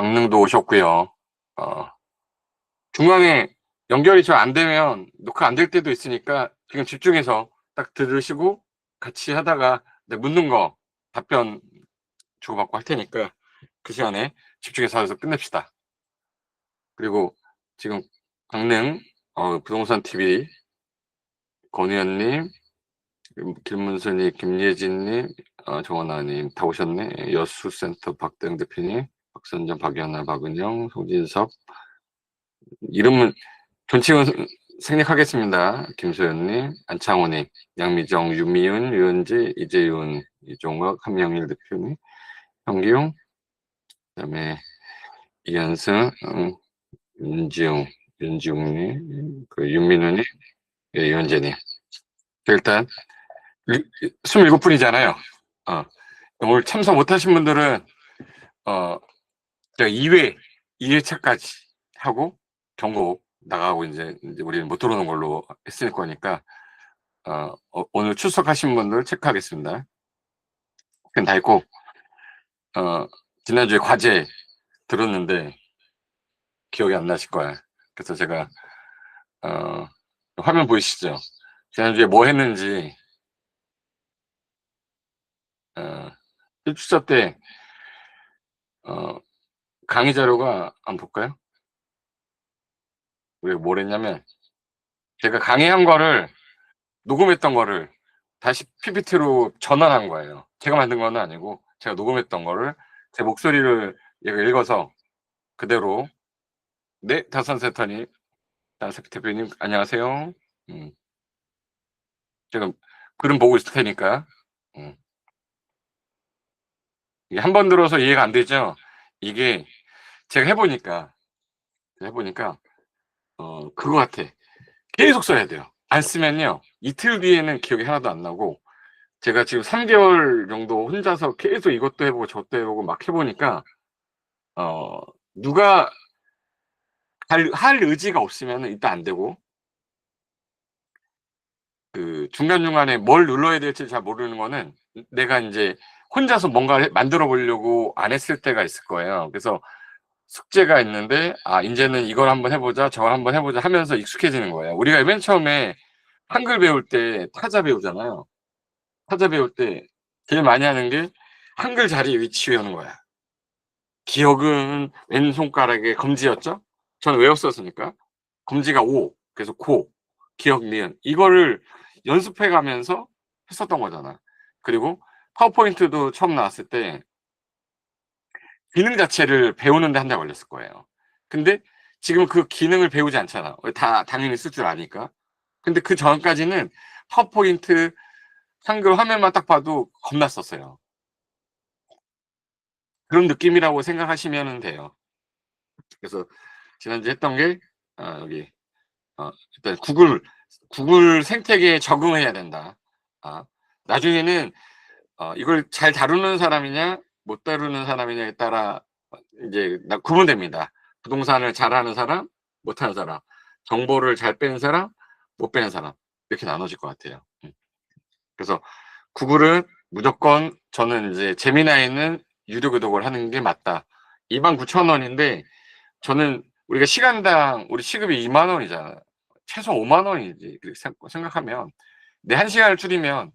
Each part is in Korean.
강릉도 오셨고요. 어, 중간에 연결이 잘 안 되면 녹화 안 될 때도 있으니까 지금 집중해서 딱 들으시고 같이 하다가 묻는 거 답변 주고받고 할 테니까 그 시간에 집중해서 해서 끝냅시다. 그리고 지금 강릉 부동산 TV 권의원님, 김문선님, 김예진님, 정원아님 다 오셨네. 여수센터 박대영 대표님, 박선정, 박연아, 박은영, 송진섭. 이름은 존칭은 생략하겠습니다. 김소연님, 안창호님, 양미정, 유미윤, 유현지, 이재윤, 이종학, 한명일 대표님, 현기용, 그다음에 이현승, 윤지웅, 윤지웅님, 윤민우님, 예, 유현재님. 일단 27분이잖아요. 오늘 참석 못하신 분들은 제가 2회차까지 하고 경고 나가고 이제 우리는 못 들어오는 걸로 했을 거니까 오늘 출석하신 분들 체크하겠습니다. 그건 다 있고 지난주에 과제 들었는데 기억이 안 나실 거야. 그래서 제가 화면 보이시죠? 지난주에 뭐 했는지 1주차 때 강의 자료가 한번 볼까요? 우리가 뭘 했냐면 제가 강의한 거를 녹음했던 거를 다시 PPT로 전환한 거예요. 제가 만든 건 아니고 제가 녹음했던 거를 제 목소리를 얘가 읽어서 그대로 네, 다산세터님, 다산세 대표님 안녕하세요. 제가 글은 보고 있을 테니까 이게 한 번 들어서 이해가 안 되죠. 이게 제가 해보니까 그거 같아. 계속 써야 돼요. 안 쓰면요 이틀 뒤에는 기억이 하나도 안 나고 제가 지금 3개월 정도 혼자서 계속 이것도 해보고 저것도 해보고 막 해보니까 누가 할 의지가 없으면 일단 안 되고 그 중간중간에 뭘 눌러야 될지 잘 모르는 거는 내가 이제 혼자서 뭔가를 만들어 보려고 안 했을 때가 있을 거예요. 그래서 숙제가 있는데 이제는 이걸 한번 해보자 저걸 한번 해보자 하면서 익숙해지는 거예요. 우리가 맨 처음에 한글 배울 때 타자 배우잖아요. 타자 배울 때 제일 많이 하는 게 한글 자리 위치 외우는 거야. 기억은 왼손가락에 검지였죠? 저는 외웠었으니까. 검지가 오, 그래서 고, 기억, 니은. 이거를 연습해 가면서 했었던 거잖아. 그리고 파워포인트도 처음 나왔을 때 기능 자체를 배우는데 한 달 걸렸을 거예요. 근데 지금 그 기능을 배우지 않잖아. 다 당연히 쓸 줄 아니까. 근데 그 전까지는 파워포인트 한글 화면만 딱 봐도 겁났었어요. 그런 느낌이라고 생각하시면 돼요. 그래서 지난주에 했던 게 여기 일단 구글 생태계에 적응해야 된다. 나중에는 이걸 잘 다루는 사람이냐 못 다루는 사람이냐에 따라 이제 구분됩니다. 부동산을 잘하는 사람, 못하는 사람, 정보를 잘 빼는 사람, 못 빼는 사람 이렇게 나눠질 것 같아요. 그래서 구글은 무조건 저는 이제 재미나이는 유료 구독을 하는 게 맞다. 29,000원인데 저는 우리가 시간당 우리 시급이 2만 원이잖아. 최소 5만 원이지. 그렇게 생각하면 내 1시간을 줄이면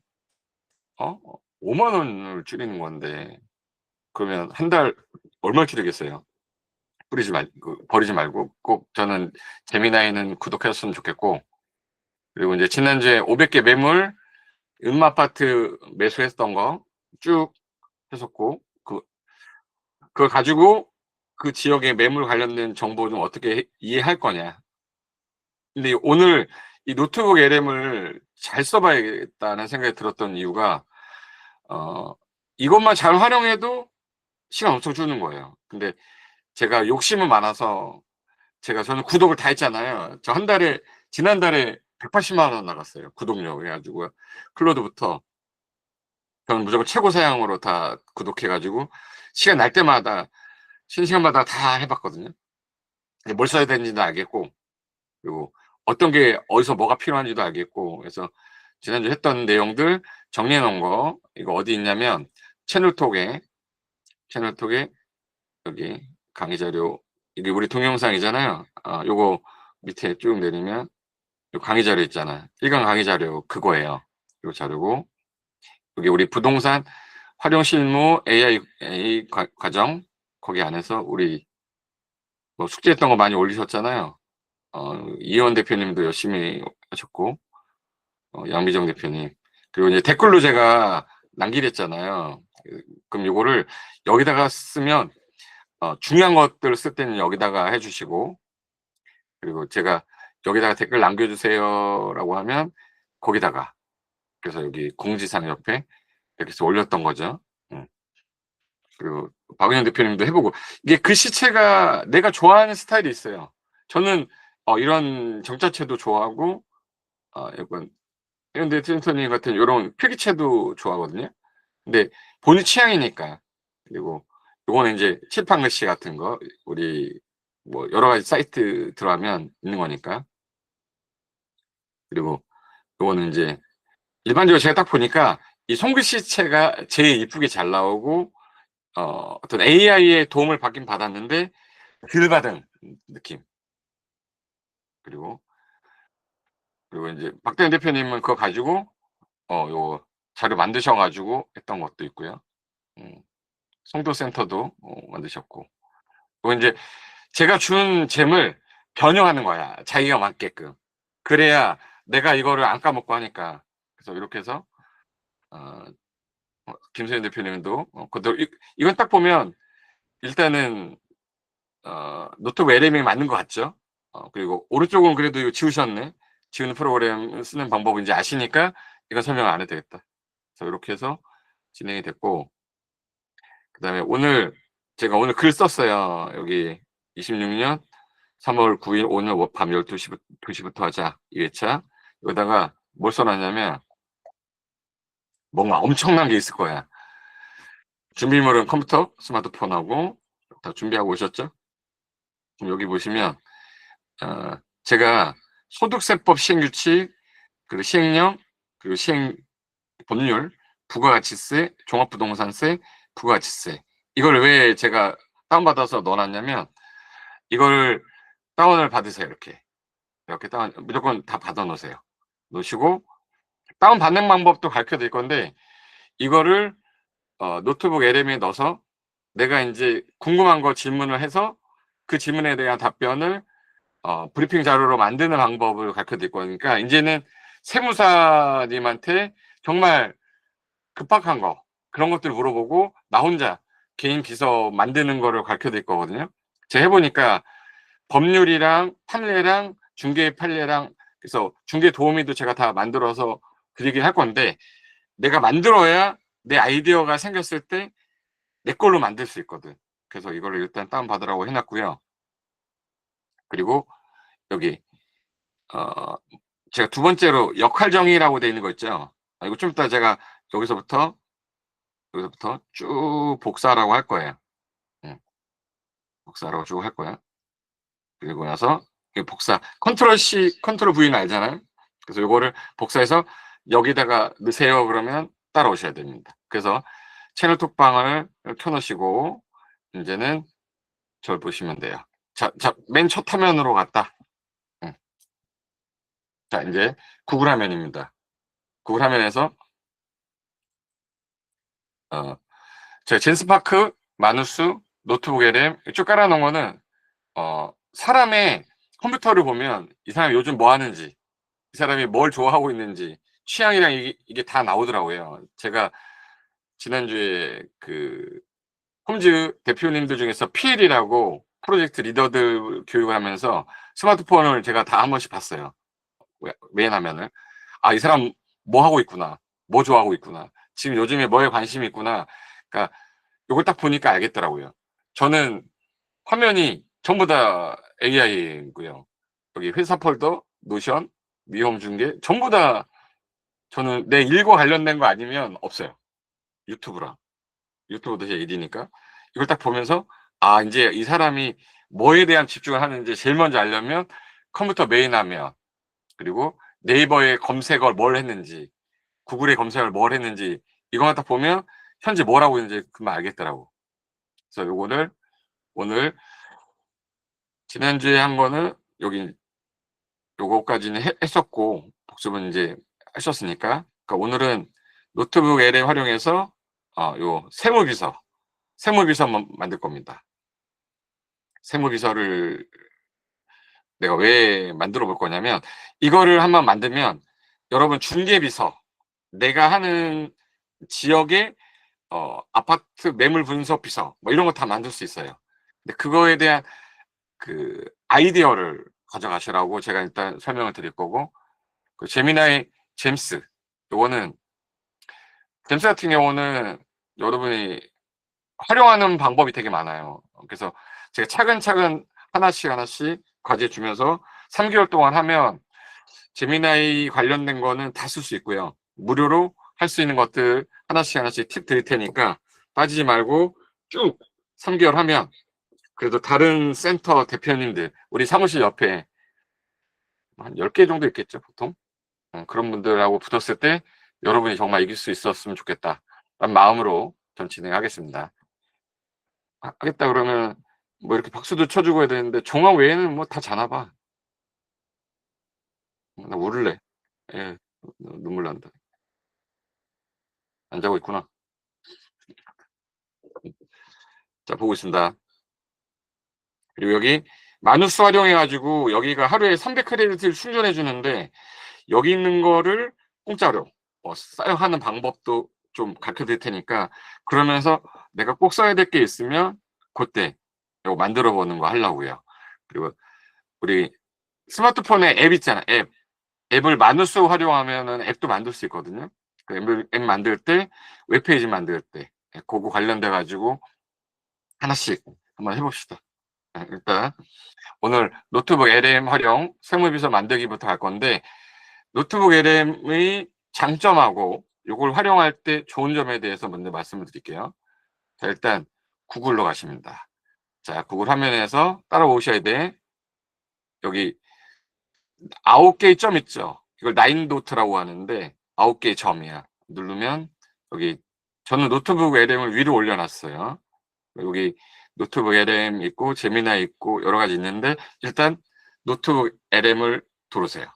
5만 원을 줄이는 건데 그러면 한 달 얼마 줄이겠어요? 버리지 말고 꼭 저는 재미나이는 구독했으면 좋겠고 그리고 이제 지난주에 500개 매물 음아파트 매수했던 거 쭉 했었고 그걸 가지고 그 지역의 매물 관련된 정보 좀 어떻게 이해할 거냐. 근데 오늘 이 노트북 LM을 잘 써봐야겠다는 생각이 들었던 이유가 이것만 잘 활용해도 시간 엄청 주는 거예요. 근데 제가 욕심은 많아서 저는 구독을 다 했잖아요. 저 지난달에 180만 원 나갔어요. 구독료 해가지고 클로드부터 저는 무조건 최고 사양으로 다 구독해가지고 시간 날 때마다 쉬는 시간마다 다 해봤거든요. 뭘 써야 되는지도 알겠고 그리고 어떤 게 어디서 뭐가 필요한지도 알겠고 그래서 지난주 했던 내용들 정리해 놓은 거 이거 어디 있냐면 채널톡에 여기 강의 자료, 이게 우리 동영상이잖아요. 요거 밑에 쭉 내리면 요 강의 자료 있잖아. 1강 강의 자료 그거예요. 요 자료고, 여기 우리 부동산 활용 실무 AI 과정, 거기 안에서 우리 뭐 숙제했던 거 많이 올리셨잖아요. 이혜원 대표님도 열심히 하셨고, 양미정 대표님. 그리고 이제 댓글로 제가 남기랬잖아요. 그럼 요거를 여기다가 쓰면, 중요한 것들 쓸 때는 여기다가 해주시고, 그리고 제가 여기다가 댓글 남겨주세요라고 하면 거기다가, 그래서 여기 공지사항 옆에 이렇게 해서 올렸던 거죠. 그리고 박은영 대표님도 해보고, 이게 글씨체가 내가 좋아하는 스타일이 있어요. 저는 이런 정자체도 좋아하고, 약간 이런데 센터님 같은 이런 필기체도 좋아하거든요. 근데 본인 취향이니까. 그리고 요거는 이제 칠판 글씨 같은 거, 우리 뭐 여러 가지 사이트 들어가면 있는 거니까. 그리고 요거는 이제 일반적으로 제가 딱 보니까 이 손글씨체가 제일 이쁘게 잘 나오고, 어떤 AI의 도움을 받긴 받았는데 덜 받은 느낌. 그리고 이제 박대현 대표님은 그거 가지고 요 자료 만드셔 가지고 했던 것도 있고요. 음. 송도센터도 만드셨고. 그리고 인제 제가 준 잼을 변형하는 거야, 자기가 맞게끔. 그래야 내가 이거를 안 까먹고 하니까. 그래서 이렇게 해서 어 김세현 대표님도 그것도 이건 딱 보면 일단은 노트북 LM이 맞는 것 같죠? 그리고 오른쪽은 그래도 이거 지우셨네. 지우는 프로그램 쓰는 방법을 인제 아시니까 이건 설명을 안 해도 되겠다. 그래서 요렇게 해서 진행이 됐고, 그다음에 제가 오늘 글 썼어요. 여기 26년 3월 9일 오늘 밤 12시 부터 하자 2회차. 여기다가 뭘 써 놨냐면 뭔가 엄청난 게 있을 거야. 준비물은 컴퓨터, 스마트폰하고 다 준비하고 오셨죠? 그럼 여기 보시면 제가 소득세법 시행규칙, 그리고 시행령, 그리고 시행 법률, 부가가치세, 종합부동산세, 부가가치세, 이걸 왜 제가 다운받아서 넣어 놨냐면, 이걸 다운을 받으세요. 이렇게 다운 무조건 다 받아 놓으세요. 놓으시고 다운 받는 방법도 가르쳐 드릴 건데, 이거를 노트북 LM에 넣어서 내가 인제 궁금한 거 질문을 해서 그 질문에 대한 답변을 브리핑 자료로 만드는 방법을 가르쳐 드릴 거니까, 인제는 세무사님한테 정말 급박한 거, 그런 것들 물어보고 나 혼자 개인 비서 만드는 거를 가르쳐 드릴 거거든요. 제가 해 보니까 법률이랑 판례랑 중개 판례랑, 그래서 중개 도우미도 제가 다 만들어서 드리긴 할 건데, 내가 만들어야 내 아이디어가 생겼을 때 내 걸로 만들 수 있거든. 그래서 이거를 일단 다운 받으라고 해 놨고요. 그리고 여기 어 제가 두 번째로 역할 정의라고 돼 있는 거 있죠. 이거 좀 이따 제가 여기서부터 쭉 복사하라고 할 거예요. 음, 복사하라고 쭉 할 거야. 그리고 나서 이 복사 컨트롤 C, 컨트롤 V는 알잖아요. 그래서 요거를 복사해서 여기다가 넣으세요 그러면 따라오셔야 됩니다. 그래서 채널 톡방을 켜 놓으시고 인제는 저를 보시면 돼요. 맨 첫 화면으로 갔다. 음. 자, 인제 구글 화면입니다. 구글 화면에서 어 제가 젠스파크, 마누스, 노트북 LM 쭉 깔아 놓은 거는, 사람의 컴퓨터를 보면 이 사람이 요즘 뭐 하는지, 이 사람이 뭘 좋아하고 있는지, 취향이랑 이게 다 나오더라고요. 제가 지난주에 그 홈즈 대표님들 중에서 PL이라고 프로젝트 리더들 교육을 하면서 스마트폰을 제가 다 한 번씩 봤어요. 메인 화면을. '아, 이 사람 뭐 하고 있구나. 뭐 좋아하고 있구나. 지금 요즘에 뭐에 관심이 있구나.' 그러니까 요걸 딱 보니까 알겠더라고요. 저는 화면이 전부 다 AI이고요. 여기 회사 폴더, 노션, 위험 중개 전부 다 저는 내 일과 관련된 거 아니면 없어요. 유튜브랑. 유튜브도 제 일이니까. 이걸 딱 보면서 인제 이 사람이 뭐에 대한 집중을 하는지 제일 먼저 알려면 컴퓨터 메인 화면, 그리고 네이버에 검색을 뭘 했는지, 구글에 검색을 뭘 했는지, 이거만 딱 보면 현재 뭘 하고 있는지 금방 알겠더라고. 그래서 요거를 오늘 지난주에 한 거는 여기 요거까지는 했었고 복습은 이제 하셨으니까, 그러니까 오늘은 노트북 LM 활용해서 요 세무비서 만들 겁니다. 세무비서를 내가 왜 만들어 볼 거냐면, 이거를 한번 만들면 여러분 중개비서, 내가 하는 지역의 아파트 매물 분석 비서 뭐 이런 거 다 만들 수 있어요. 근데 그거에 대한 그 아이디어를 가져가시라고 제가 일단 설명을 드릴 거고, 그 제미나이 잼스, 요거는 잼스 같은 경우는 여러분이 활용하는 방법이 되게 많아요. 그래서 제가 차근차근 하나씩 과제 주면서 3개월 동안 하면 제미나이 관련된 거는 다 쓸 수 있고요. 무료로 할 수 있는 것들 하나씩 팁 드릴 테니까 빠지지 말고 쭉 3개월 하면, 그래도 다른 센터 대표님들, 우리 사무실 옆에 한 10개 정도 있겠죠, 보통. 그런 분들하고 붙었을 때 여러분이 정말 이길 수 있었으면 좋겠다 라는 마음으로 전 진행하겠습니다. 하겠다 그러면 뭐 이렇게 박수도 쳐주고 해야 되는데 종합 외에는 뭐 다 자나 봐. 나 울을래. 예, 눈물 난다. 안 자고 있구나. 자, 보고 있습니다. 그리고 여기 마누스 활용해 가지고 여기가 하루에 300크레딧을 충전해 주는데, 여기 있는 거를 공짜로 사용하는 방법도 좀 가르쳐 드릴 테니까, 그러면서 내가 꼭 써야 될 게 있으면 그때 이거 만들어 보는 거 하려고요. 그리고 우리 스마트폰에 앱 있잖아. 앱을 마누스 활용하면은 앱도 만들 수 있거든요. 그 앱 만들 때, 웹페이지 만들 때 그거 관련돼 가지고 하나씩 한번 해 봅시다. 일단 오늘 노트북 LM 활용 세무비서 만들기부터 할 건데, 노트북 LM의 장점하고 이걸 활용할 때 좋은 점에 대해서 먼저 말씀을 드릴게요. 자, 일단 구글로 가십니다. 자, 구글 화면에서 따라오셔야 돼. 여기 9개의 점 있죠. 이걸 나인 도트라고 하는데 9개의 점이야. 누르면 여기, 저는 노트북 LM을 위로 올려놨어요. 여기 노트북 LM 있고 제미나이 있고 여러 가지 있는데, 일단 노트북 LM을 들어오세요.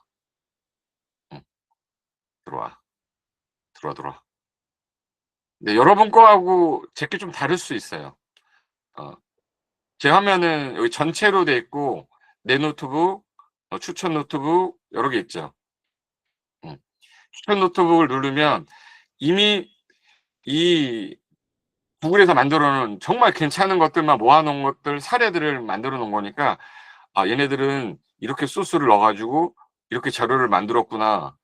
들어와. 들어와. 근데 여러분 거하고 제게 좀 다를 수 있어요. 제 화면은 여기 전체로 돼 있고 내 노트북, 추천 노트북 여러 개 있죠. 추천 노트북을 누르면 이미 이 구글에서 만들어 놓은 정말 괜찮은 것들만 모아 놓은 것들, 사례들을 만들어 놓은 거니까, 얘네들은 이렇게 소스를 넣어 가지고 이렇게 자료를 만들었구나.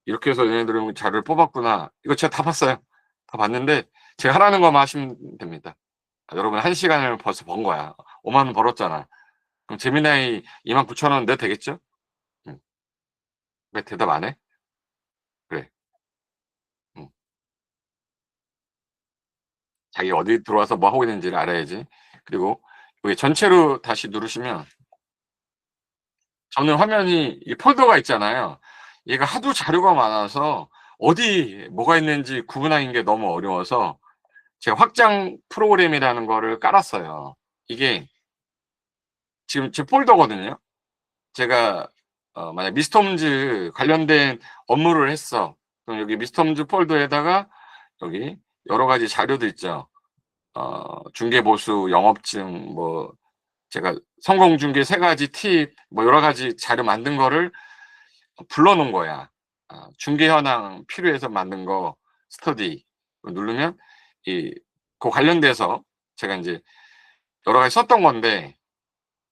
이렇게 해서 얘네들은 자료를 뽑았구나. 이거 제가 다 봤어요. 다 봤는데 제가 하라는 것만 하시면 됩니다. 여러분 1시간을 벌써 번 거야. 5만 원 벌었잖아. 그럼 제미나이 29,000원 내도 되겠죠? 음. 왜 대답 안 해? 그래. 음. 자기가 어디 들어와서 뭐 하고 있는지를 알아야지. 그리고 여기 전체로 다시 누르시면, 저는 화면이 이 폴더가 있잖아요. 얘가 하도 자료가 많아서 어디 뭐가 있는지 구분하는 게 너무 어려워서 제가 확장 프로그램이라는 거를 깔았어요. 이게 지금 제 폴더거든요. 제가 만약 미스터 홈즈 관련된 업무를 했어. 그럼 여기 미스터 홈즈 폴더에다가 여기 여러 가지 자료도 있죠. 중개보수, 영업증, 뭐 제가 성공중개 3가지 팁, 뭐 여러 가지 자료 만든 거를 불러 놓은 거야. 중개 현황 필요해서 만든 거 스터디 누르면 그 관련돼서 제가 이제 여러 가지 썼던 건데,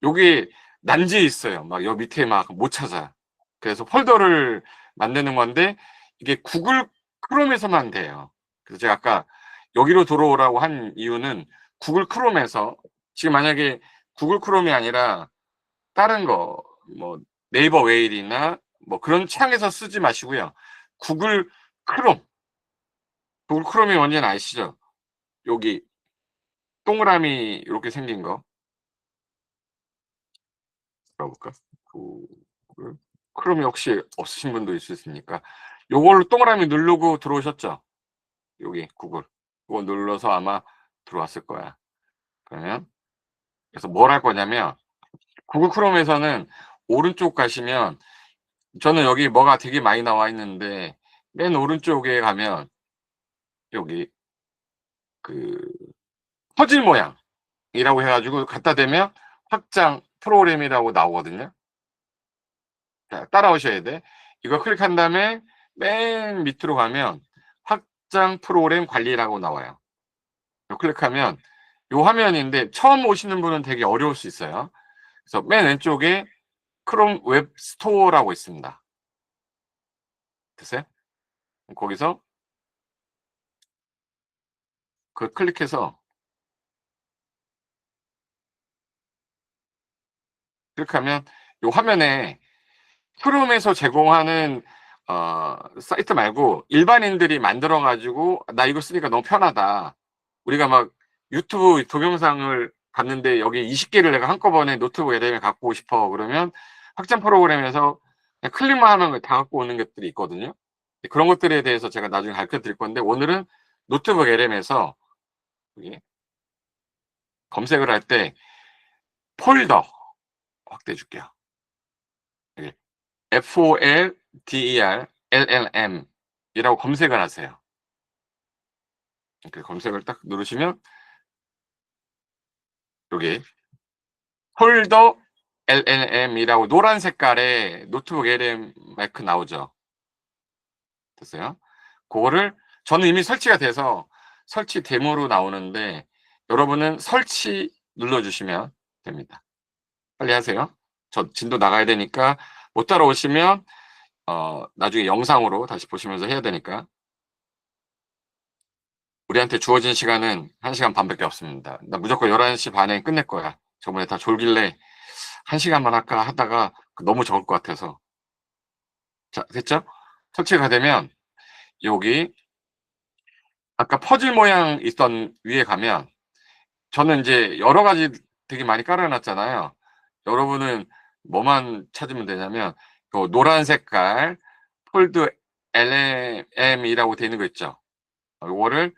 요게 난제해 있어요. 막 여 밑에 막 못 찾아. 그래서 폴더를 만드는 건데 이게 구글 크롬에서만 돼요. 그래서 제가 아까 여기로 들어오라고 한 이유는, 구글 크롬에서 지금 만약에 구글 크롬이 아니라 다른 거, 뭐 네이버 웨일이나 뭐 그런 창에서 쓰지 마시고요. 구글 크롬, 구글 크롬이 뭔지는 아시죠? 여기 동그라미 이렇게 생긴 거 들어볼까? 구글 크롬이 혹시 없으신 분도 있을 수 있으니까 요걸로 동그라미 누르고 들어오셨죠? 여기 구글. 그거 눌러서 아마 들어왔을 거야. 그러면 그래서 뭘 할 거냐면 구글 크롬에서는 오른쪽 가시면 저는 여기 뭐가 되게 많이 나와 있는데 맨 오른쪽에 가면 여기 그 퍼즐 모양이라고 해 가지고 갖다 대면 확장 프로그램이라고 나오거든요. 자, 따라오셔야 돼. 이거 클릭한 다음에 맨 밑으로 가면 확장 프로그램 관리라고 나와요. 이거 클릭하면 요 화면인데 처음 오시는 분은 되게 어려울 수 있어요. 그래서 맨 왼쪽에 크롬 웹 스토어라고 있습니다. 됐어요? 거기서 그 클릭해서 클릭하면 요 화면에 크롬에서 제공하는 사이트 말고 일반인들이 만들어 가지고 '나 이거 쓰니까 너무 편하다.' 우리가 막 유튜브 동영상을 봤는데 여기 20 개를 내가 한꺼번에 노트북 LM에 갖고 오고 싶어 그러면 확장 프로그램에서 그냥 클릭만 하면 다 갖고 오는 것들이 있거든요. 그런 것들에 대해서 제가 나중에 가르쳐 드릴 건데 오늘은 노트북 LM에서 여기 검색을 할 때 폴더 확대해 줄게요. 여기 FOLDER LLM 이라고 검색을 하세요. 이렇게 검색을 딱 누르시면 여기 폴더 LLM이라고 노란 색깔의 노트북 LM 마이크 나오죠. 됐어요? 그거를 저는 이미 설치가 돼서 설치 데모로 나오는데 여러분은 설치 눌러 주시면 됩니다. 빨리 하세요. 저 진도 나가야 되니까 못 따라오시면 나중에 영상으로 다시 보시면서 해야 되니까. 우리한테 주어진 시간은 1 시간 반밖에 없습니다. 나 무조건 11시 반에 끝낼 거야. 저번에 다 졸길래 1 시간만 할까 하다가 너무 적을 것 같아서. 자, 됐죠? 설치가 되면 여기 아까 퍼즐 모양 있던 위에 가면 저는 인제 여러 가지 되게 많이 깔아 놨잖아요. 여러분은 뭐만 찾으면 되냐면 요 노란 색깔 폴드 LLM이라고 돼 있는 거 있죠? 요거를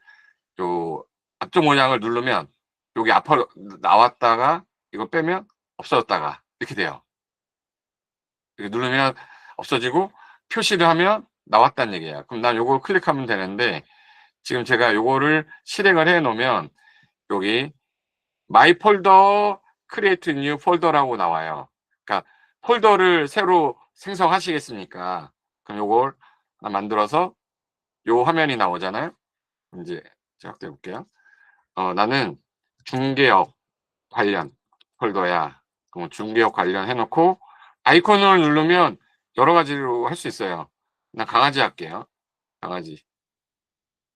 요 앞쪽 모양을 누르면 여기 앞으로 나왔다가 이거 빼면 없어졌다가 이렇게 돼요. 이렇게 누르면 없어지고 표시를 하면 나왔다는 얘기예요. 그럼 난 요걸 클릭하면 되는데 지금 제가 요거를 실행을 해 놓으면 여기 My folder create new folder라고 나와요. 그러니까 폴더를 새로 생성하시겠습니까? 그럼 요걸 하나 만들어서 요 화면이 나오잖아요. 인제 제가 확대해 볼게요. 나는 중개업 관련 폴더야. 그럼 중개업 관련 해 놓고 아이콘을 누르면 여러 가지로 할 수 있어요. 난 강아지 할게요. 강아지.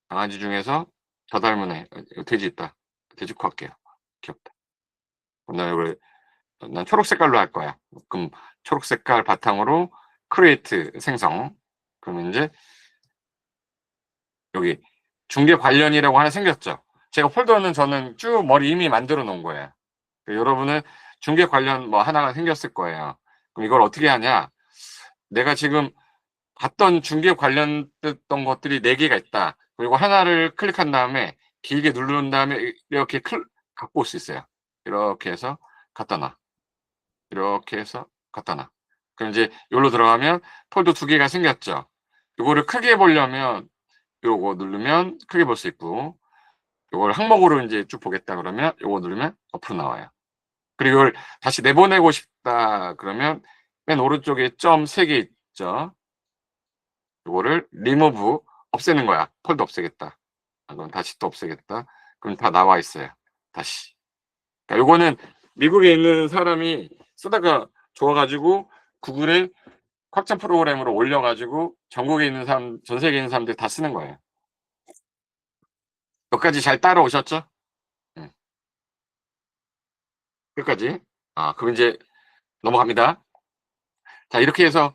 강아지 중에서 저 닮은 애. 돼지 있다. 돼지코 할게요. 귀엽다. 그다음에 이걸 난 초록 색깔로 할 거야. 그럼 초록 색깔 바탕으로 create 생성. 그러면 인제 여기 중개 관련이라고 하나 생겼죠. 제가 폴더는 저는 쭉 머리 이미 만들어 놓은 거예요. 여러분은 중개 관련 뭐 하나가 생겼을 거예요. 그럼 이걸 어떻게 하냐? 내가 지금 봤던 중개 관련됐던 것들이 4 개가 있다. 그리고 하나를 클릭한 다음에 길게 누른 다음에 이렇게 갖고 올 수 있어요. 이렇게 해서 갖다 놔. 이렇게 해서 갖다 놔. 그럼 이제 여기로 들어가면 폴더 2 개가 생겼죠. 요거를 크게 보려면 요거 누르면 크게 볼 수 있고 요걸 항목으로 인제 쭉 보겠다 그러면 요거 누르면 옆으로 나와요. 그리고 이걸 다시 내보내고 싶다 그러면 맨 오른쪽에 점 3 개 있죠. 요거를 remove 없애는 거야. 폴더 없애겠다. 그럼 다시 또 없애겠다. 그럼 다 나와 있어요. 다시. 그러니까 요거는 미국에 있는 사람이 쓰다가 좋아 가지고 구글에 확장 프로그램으로 올려 가지고 전국에 있는 사람 전 세계에 있는 사람들이 다 쓰는 거예요. 여기까지 잘 따라오셨죠? 음. 끝까지. 그럼 이제 넘어갑니다. 자, 이렇게 해서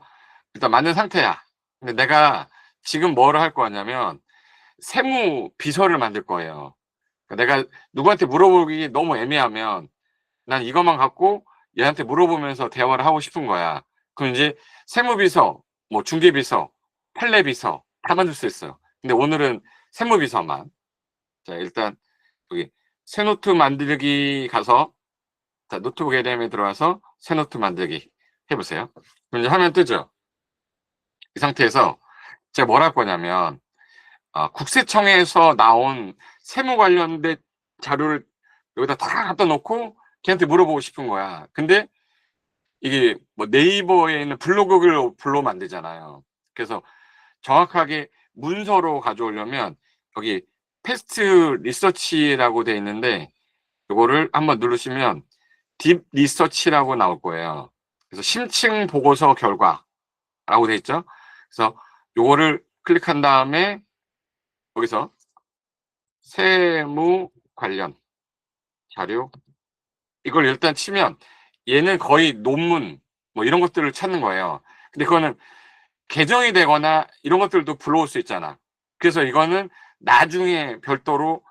일단 만든 상태야. 근데 내가 지금 뭐를 할 거냐면 세무 비서를 만들 거예요. 그러니까 내가 누구한테 물어보기 너무 애매하면 난 이것만 갖고 얘한테 물어보면서 대화를 하고 싶은 거야. 그럼 이제 세무비서, 뭐 중개비서, 판례비서 다 만들 수 있어요. 근데 오늘은 세무비서만. 자, 일단 여기 새 노트 만들기 가서, 자, 노트북 LM에 들어와서 새 노트 만들기 해보세요. 그럼 이제 화면 뜨죠? 이 상태에서 제가 뭘 할 거냐면, 국세청에서 나온 세무 관련된 자료를 여기다 다 갖다 놓고 걔한테 물어보고 싶은 거야. 근데 이게 뭐 네이버에 있는 블로그로 만들잖아요. 그래서 정확하게 문서로 가져오려면 여기 패스트 리서치라고 돼 있는데 요거를 한번 누르시면 딥 리서치라고 나올 거예요. 그래서 심층 보고서 결과라고 돼 있죠. 그래서 요거를 클릭한 다음에 여기서 세무 관련 자료 이걸 일단 치면 얘는 거의 논문 뭐 이런 것들을 찾는 거예요. 근데 그거는 개정이 되거나 이런 것들도 불러올 수 있잖아. 그래서 이거는 나중에 별도로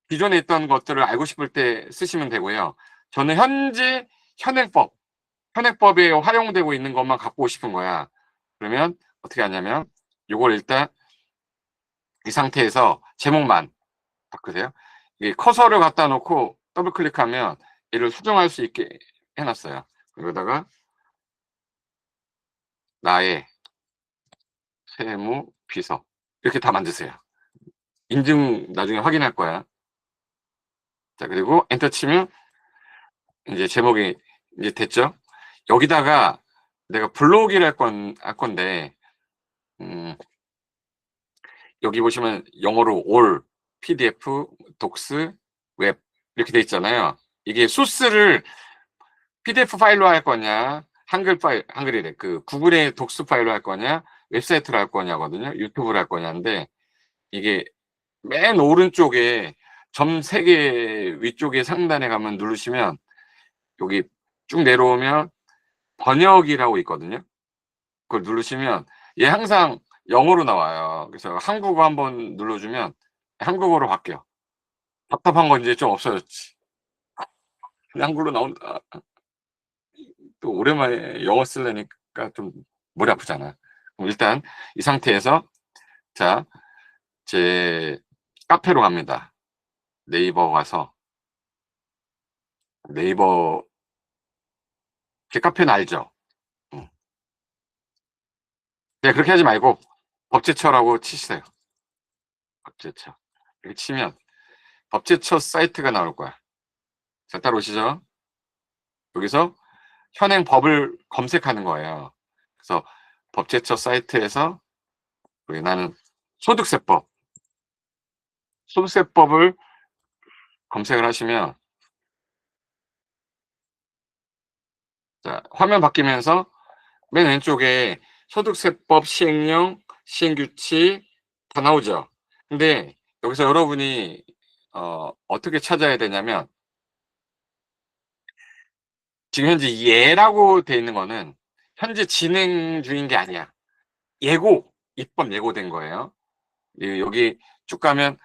기존에 있던 것들을 알고 싶을 때 쓰시면 되고요. 저는 현재 현행법에 활용되고 있는 것만 갖고 오고 싶은 거야. 그러면 어떻게 하냐면 이걸 일단 이 상태에서 제목만 바꾸세요. 이 커서를 갖다 놓고 더블 클릭하면 얘를 수정할 수 있게 해놨어요. 여기다가 나의 세무 비서 이렇게 다 만드세요. 인증 나중에 확인할 거야. 자, 그리고 엔터 치면 이제 제목이 이제 됐죠? 여기다가 내가 블로그를 할 건데, 여기 보시면 영어로 all, PDF, 독스, 웹 이렇게 돼 있잖아요. 이게 소스를 PDF 파일로 할 거냐, 한글이래. 그 구글의 독스 파일로 할 거냐, 웹사이트로 할 거냐거든요. 유튜브로 할 거냐인데 이게 맨 오른쪽에 점 3개 위쪽에 상단에 가면 누르시면 여기 쭉 내려오면 번역이라고 있거든요. 그걸 누르시면 얘 항상 영어로 나와요. 그래서 한국어 한번 눌러주면 한국어로 바뀌어. 답답한 건 이제 좀 없어졌지. 한글로 나온다. 또 오랜만에 영어 쓰려니까 좀 머리 아프잖아. 그럼 일단 이 상태에서 자, 제 카페로 갑니다. 네이버 가서 네이버 제 카페는 알죠? 응. 네, 그렇게 하지 말고 법제처라고 치세요. 법제처. 이렇게 치면 법제처 사이트가 나올 거야. 자, 따라오시죠. 여기서 현행 법을 검색하는 거예요. 그래서 법제처 사이트에서 여기 나는 소득세법, 소득세법을 검색을 하시면 자, 화면 바뀌면서 맨 왼쪽에 소득세법 시행령, 시행규칙 다 나오죠. 근데 여기서 여러분이 어떻게 찾아야 되냐면 지금 현재 예라고 돼 있는 거는 현재 진행 중인 게 아니야. 입법 예고된 거예요. 여기 쭉 가면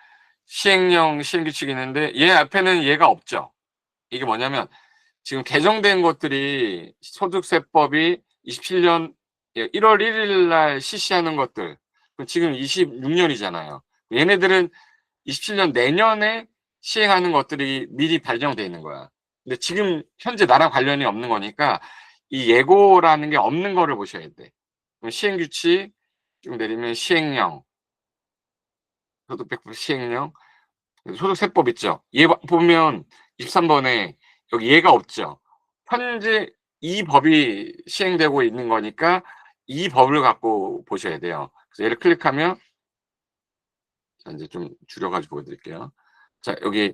시행령, 시행규칙이 있는데 얘 앞에는 얘가 없죠. 이게 뭐냐면 지금 개정된 것들이 소득세법이 27년 1월 1일 날 실시하는 것들. 지금 26년이잖아요. 얘네들은 27년 내년에 시행하는 것들이 미리 발령돼 있는 거야. 근데 지금 현재 나랑 관련이 없는 거니까 이 예고라는 게 없는 거를 보셔야 돼. 그럼 시행규칙 쭉 내리면 시행령, 소득100% 시행령, 소득세법 있죠. 얘 보면 23번에 여기 얘가 없죠. 현재 이 법이 시행되고 있는 거니까 이 법을 갖고 보셔야 돼요. 그래서 얘를 클릭하면 자, 이제 좀 줄여가지고 보여드릴게요. 자, 여기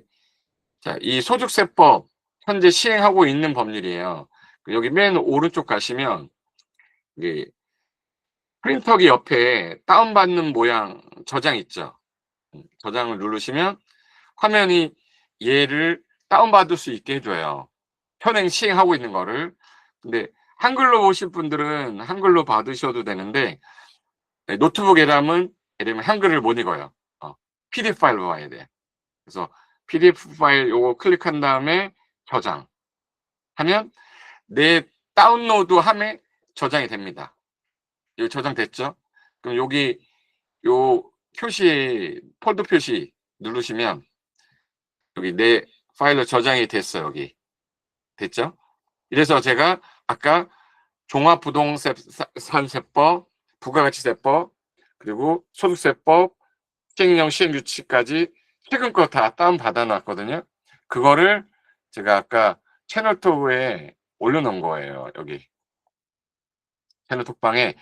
자, 이 소득세법 현재 시행하고 있는 법률이에요. 여기 맨 오른쪽 가시면 이게 프린터기 옆에 다운받는 모양 저장 있죠. 저장을 누르시면 화면이 얘를 다운받을 수 있게 해줘요. 현행 시행하고 있는 거를. 근데 한글로 보실 분들은 한글로 받으셔도 되는데 노트북 에람은 한글을 못 읽어요. PDF 파일로 봐야 돼. 그래서 PDF 파일 요거 클릭한 다음에 저장 하면 내 다운로드 함에 저장이 됩니다. 여기 저장됐죠? 그럼 여기 요 표시 폴더 표시 누르시면 여기 내 파일로 저장이 됐어. 여기 됐죠? 이래서 제가 아까 종합부동산세법, 부가가치세법, 그리고 소득세법, 시행령 시행규칙까지 최근 거 다 다운받아 놨거든요. 그거를 제가 아까 채널톡에 올려놓은 거예요. 여기 채널톡방에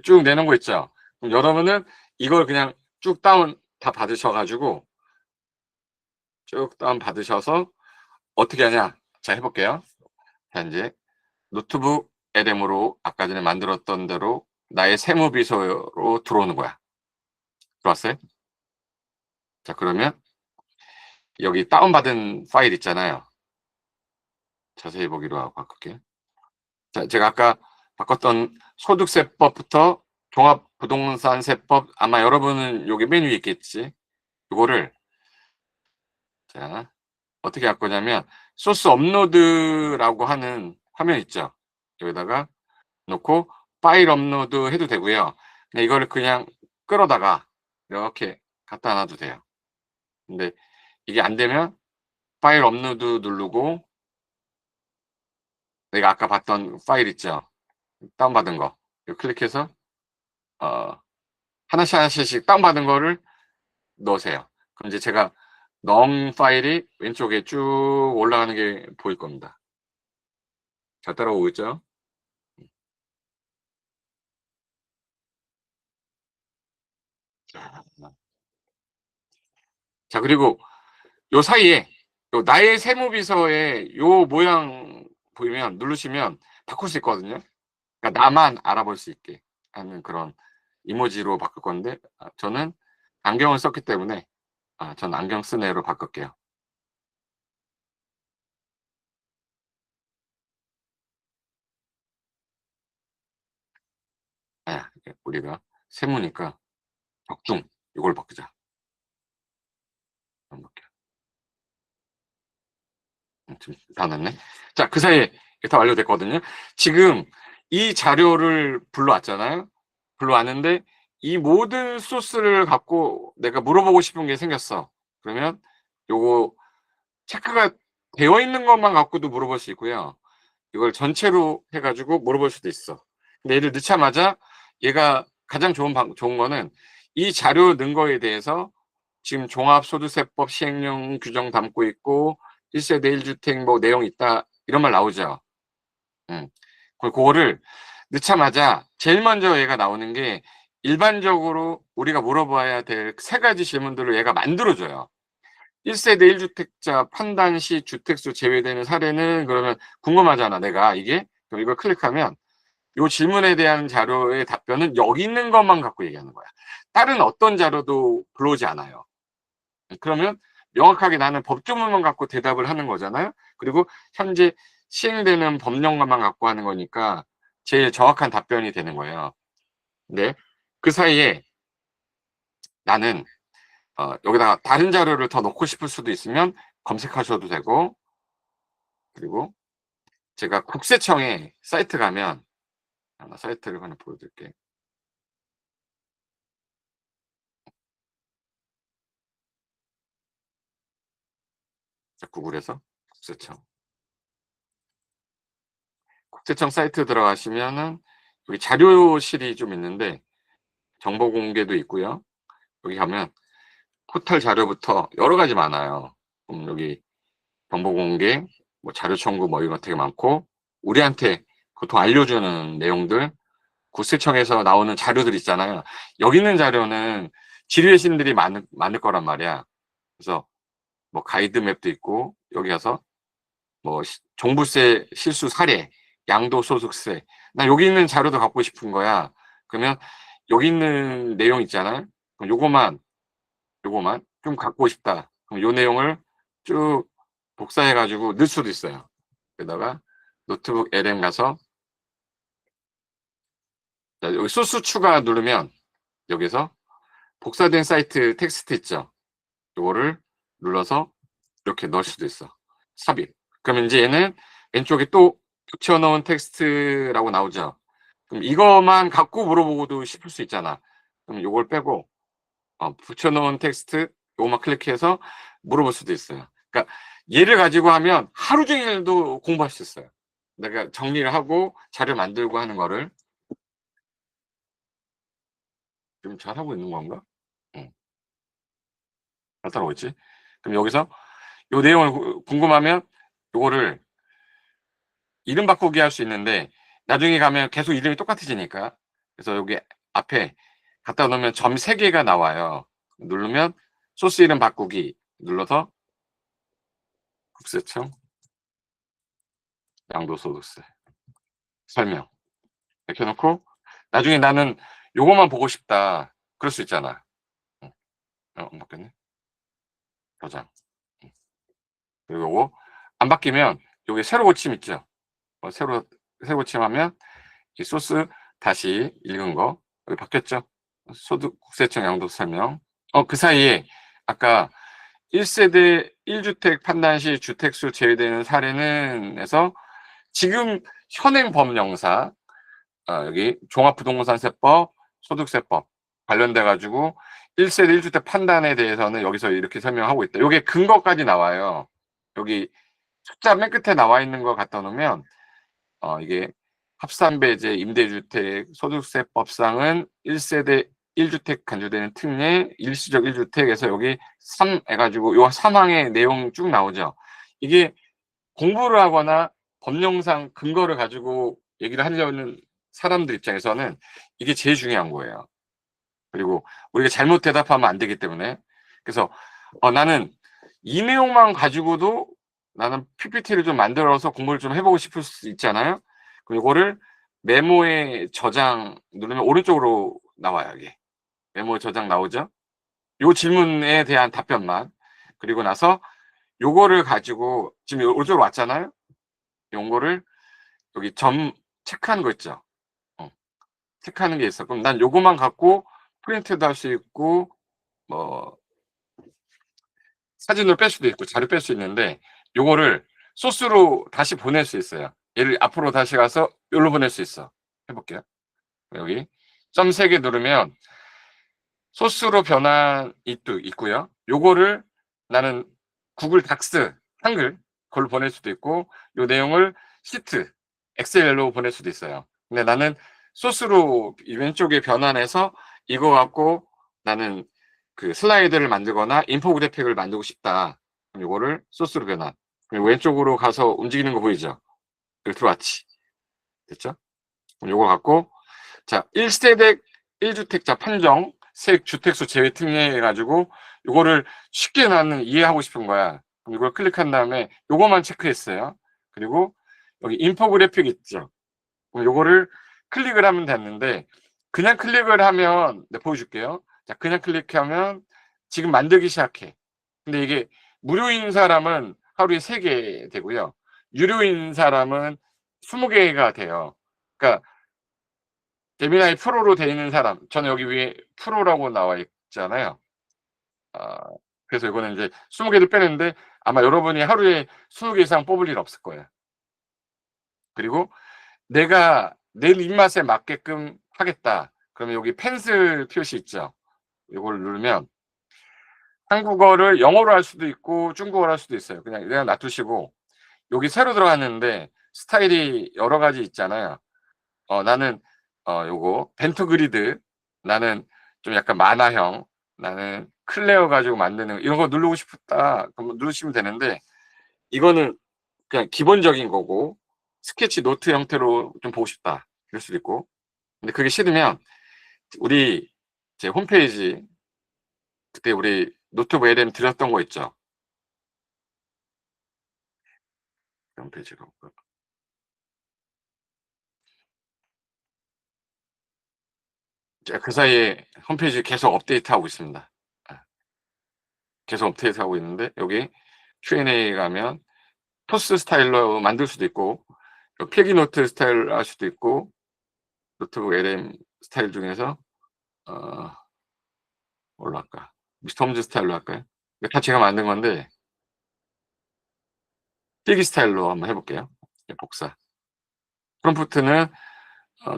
쭉 내놓은 거 있죠. 그럼 여러분은 이걸 그냥 쭉 다운 다 받으셔가지고 쭉 다운 받으셔서 어떻게 하냐? 자, 해볼게요. 자, 이제 노트북 LM으로 아까 전에 만들었던 대로 나의 세무비서로 들어오는 거야. 들어왔어요? 자, 그러면 여기 다운받은 파일 있잖아요. 자세히 보기로 하고 바꿀게요. 자, 제가 아까 바꿨던 소득세법부터 종합부동산세법, 아마 여러분은 여기 메뉴에 있겠지. 이거를 자, 어떻게 할 거냐면 소스 업로드라고 하는 화면 있죠. 여기다가 놓고 파일 업로드 해도 되고요. 근데 이거를 그냥 끌어다가 이렇게 갖다 놔도 돼요. 근데 이게 안 되면 파일 업로드 누르고 내가 아까 봤던 파일 있죠. 다운받은 거. 이거 클릭해서 하나씩 하나씩 다운받은 거를 넣으세요. 그럼 이제 제가 넣은 파일이 왼쪽에 쭉 올라가는 게 보일 겁니다. 잘 따라오고 있죠? 자, 그리고 요 사이에 요 나의 세무비서에 요 모양 보이면 누르시면 바꿀 수 있거든요. 그러니까 나만 알아볼 수 있게 하는 그런 이모지로 바꿀 건데 저는 안경을 썼기 때문에 전 안경 쓴 애로 바꿀게요. 우리가 세무니까 적중 이걸 바꾸자. 한번 볼게요. 지금 다 났네. 자, 그 사이에 다 완료됐거든요. 지금 이 자료를 불러왔잖아요. 불러왔는데 이 모든 소스를 갖고 내가 물어보고 싶은 게 생겼어. 그러면 요거 체크가 되어 있는 것만 갖고도 물어볼 수 있고요. 이걸 전체로 해가지고 물어볼 수도 있어. 근데 얘를 넣자마자 얘가 가장 좋은 거는 이 자료 넣은 거에 대해서 지금 종합소득세법 시행령 규정 담고 있고 1세대 1주택 뭐 내용 있다 이런 말 나오죠. 그거를 넣자마자 제일 먼저 얘가 나오는 게 일반적으로 우리가 물어봐야 될 세 가지 질문들을 얘가 만들어줘요. 1세대 1주택자 판단 시 주택수 제외되는 사례는 그러면 궁금하잖아 내가 이게. 그럼 이걸 클릭하면 이 질문에 대한 자료의 답변은 여기 있는 것만 갖고 얘기하는 거야. 다른 어떤 자료도 불러오지 않아요. 그러면 명확하게 나는 법조문만 갖고 대답을 하는 거잖아요. 그리고 현재 시행되는 법령만 갖고 하는 거니까 제일 정확한 답변이 되는 거예요. 근데 그 사이에 나는 여기다가 다른 자료를 더 넣고 싶을 수도 있으면 검색하셔도 되고, 그리고 제가 국세청에 사이트 가면 하나 사이트를 하나 보여드릴게요. 구글에서 국세청 사이트 들어가시면은 여기 자료실이 좀 있는데 정보 공개도 있고요. 여기 가면 포털 자료부터 여러 가지 많아요. 여기 정보 공개, 뭐 자료 청구 뭐 이런 거 되게 많고 우리한테 보통 알려주는 내용들 국세청에서 나오는 자료들 있잖아요. 여기 있는 자료는 지뢰신들이 많을 거란 말이야. 그래서 뭐 가이드맵도 있고 여기 가서 뭐 종부세 실수 사례, 양도소득세 나 여기 있는 자료도 갖고 싶은 거야. 그러면 여기 있는 내용 있잖아요. 그럼 요거만 좀 갖고 싶다. 그럼 요 내용을 쭉 복사해 가지고 넣을 수도 있어요. 여기다가 노트북 LM 가서 여기 소스 추가 누르면 여기서 복사된 사이트 텍스트 있죠. 요거를 눌러서 이렇게 넣을 수도 있어. 삽입. 그러면 이제 얘는 왼쪽에 또 붙여놓은 텍스트라고 나오죠. 그럼 이것만 갖고 물어보고도 싶을 수 있잖아. 그럼 요걸 빼고 붙여놓은 텍스트 요것만 클릭해서 물어볼 수도 있어요. 그러니까 얘를 가지고 하면 하루 종일도 공부할 수 있어요. 내가 정리를 하고 자료 만들고 하는 거를. 지금 잘하고 있는 건가? 응. 잘 따라오고 있지? 그럼 여기서 요 내용을 궁금하면 요거를 이름 바꾸기 할 수 있는데 나중에 가면 계속 이름이 똑같아지니까. 그래서 여기 앞에 갖다 놓으면 점 3개가 나와요. 누르면 소스 이름 바꾸기 눌러서 국세청 양도소득세 설명 이렇게 놓고 나중에 나는 요것만 보고 싶다. 그럴 수 있잖아. 바뀌었네. 저장. 그리고 요거 안 바뀌면 여기 새로 고침 있죠. 새로 고침하면 이 소스 다시 읽은 거 여기 바뀌었죠. 소득 국세청 양도세 설명. 그 사이에 아까 1세대 1주택 판단 시 주택수 제외되는 사례는 해서 지금 현행 법령상 여기 종합부동산세법, 소득세법 관련돼 가지고 1세대 1주택 판단에 대해서는 여기서 이렇게 설명하고 있다. 요게 근거까지 나와요. 여기 숫자 맨 끝에 나와 있는 거 갖다 놓으면 이게 합산배제 임대주택 소득세법상은 1세대 1주택 간주되는 특례 일시적 1주택에서 여기 3 해가지고 요 3항의 내용 쭉 나오죠. 이게 공부를 하거나 법령상 근거를 가지고 얘기를 하려는 사람들 입장에서는 이게 제일 중요한 거예요. 그리고 우리가 잘못 대답하면 안 되기 때문에. 그래서 나는 이 내용만 가지고도 나는 PPT를 좀 만들어서 공부를 좀 해보고 싶을 수 있잖아요. 그럼 이거를 메모에 저장 누르면 오른쪽으로 나와요. 이게 메모 저장 나오죠. 요 질문에 대한 답변만. 그리고 나서 요거를 가지고 지금 오른쪽으로 왔잖아요. 요거를 여기 점 체크하는 거 있죠. 체크하는 게 있어. 그럼 난 요거만 갖고 프린트도 할 수 있고 뭐 사진으로 뺄 수도 있고 자료 뺄 수 있는데 요거를 소스로 다시 보낼 수 있어요. 얘를 앞으로 다시 가서 여기로 보낼 수 있어. 해볼게요. 여기 점 3개 누르면 소스로 변환이 또 있고요. 요거를 나는 구글 닥스 한글 그걸로 보낼 수도 있고 요 내용을 시트 엑셀로 보낼 수도 있어요. 근데 나는 소스로 왼쪽에 변환해서 이거 갖고 나는 그 슬라이드를 만들거나 인포그래픽을 만들고 싶다. 그럼 요거를 소스로 변환. 그럼 왼쪽으로 가서 움직이는 거 보이죠? 여기 들어왔지. 됐죠? 그럼 요거 갖고 자 1세대 1주택자 판정 세액 주택수 제외 특례 해가지고 요거를 쉽게 나는 이해하고 싶은 거야. 그럼 이걸 클릭한 다음에 요거만 체크했어요. 그리고 여기 인포그래픽 있죠. 그럼 요거를 클릭을 하면 됐는데 그냥 클릭을 하면 네, 보여줄게요. 자 그냥 클릭하면 지금 만들기 시작해. 근데 이게 무료인 사람은 하루에 3개 되고요. 유료인 사람은 20개가 돼요. 그러니까 제미나이 프로로 돼 있는 사람, 저는 여기 위에 프로라고 나와 있잖아요. 그래서 이거는 이제 20개를 빼는데 아마 여러분이 하루에 20개 이상 뽑을 일 없을 거예요. 그리고 내가 내 입맛에 맞게끔 하겠다. 그러면 여기 펜슬 표시 있죠. 이걸 누르면 한국어를 영어로 할 수도 있고 중국어로 할 수도 있어요. 그냥 놔두시고 여기 새로 들어갔는데 스타일이 여러 가지 있잖아요. 나는 요거 벤투 그리드 나는 좀 약간 만화형 나는 클레어 가지고 만드는 이런 거 누르고 싶다 그럼 누르시면 되는데 이거는 그냥 기본적인 거고 스케치 노트 형태로 좀 보고 싶다 이럴 수도 있고 근데 그게 싫으면 우리 제 홈페이지 그때 우리 노트북 LM 드렸던 거 있죠. 홈페이지가 제가 그 사이에 홈페이지 계속 업데이트하고 있습니다. 계속 업데이트하고 있는데 여기 Q&A 가면 토스 스타일로 만들 수도 있고 필기노트 스타일 할 수도 있고 노트북 LM 스타일 중에서 뭘로 할까? 미스터 홈즈 스타일로 할까요? 다 제가 만든 건데 필기 스타일로 한번 해볼게요. 복사. 프롬프트는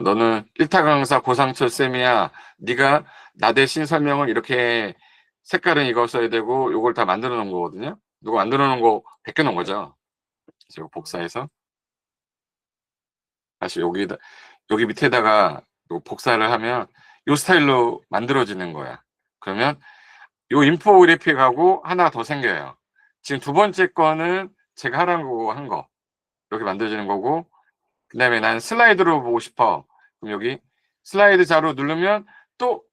너는 1타 강사 고상철 쌤이야. 네가 나 대신 설명을 이렇게 색깔은 이거 써야 되고 요걸 다 만들어 놓은 거거든요. 누가 만들어 놓은 거 베껴 놓은 거죠. 그래서 복사해서 다시 여기 밑에다가 요 복사를 하면 요 스타일로 만들어지는 거야. 그러면 요 인포그래픽하고 하나 더 생겨요. 지금 두 번째 거는 제가 하라고 한 거. 이렇게 만들어지는 거고, 그다음에 난 슬라이드로 보고 싶어. 그럼 여기 슬라이드 자로 누르면 또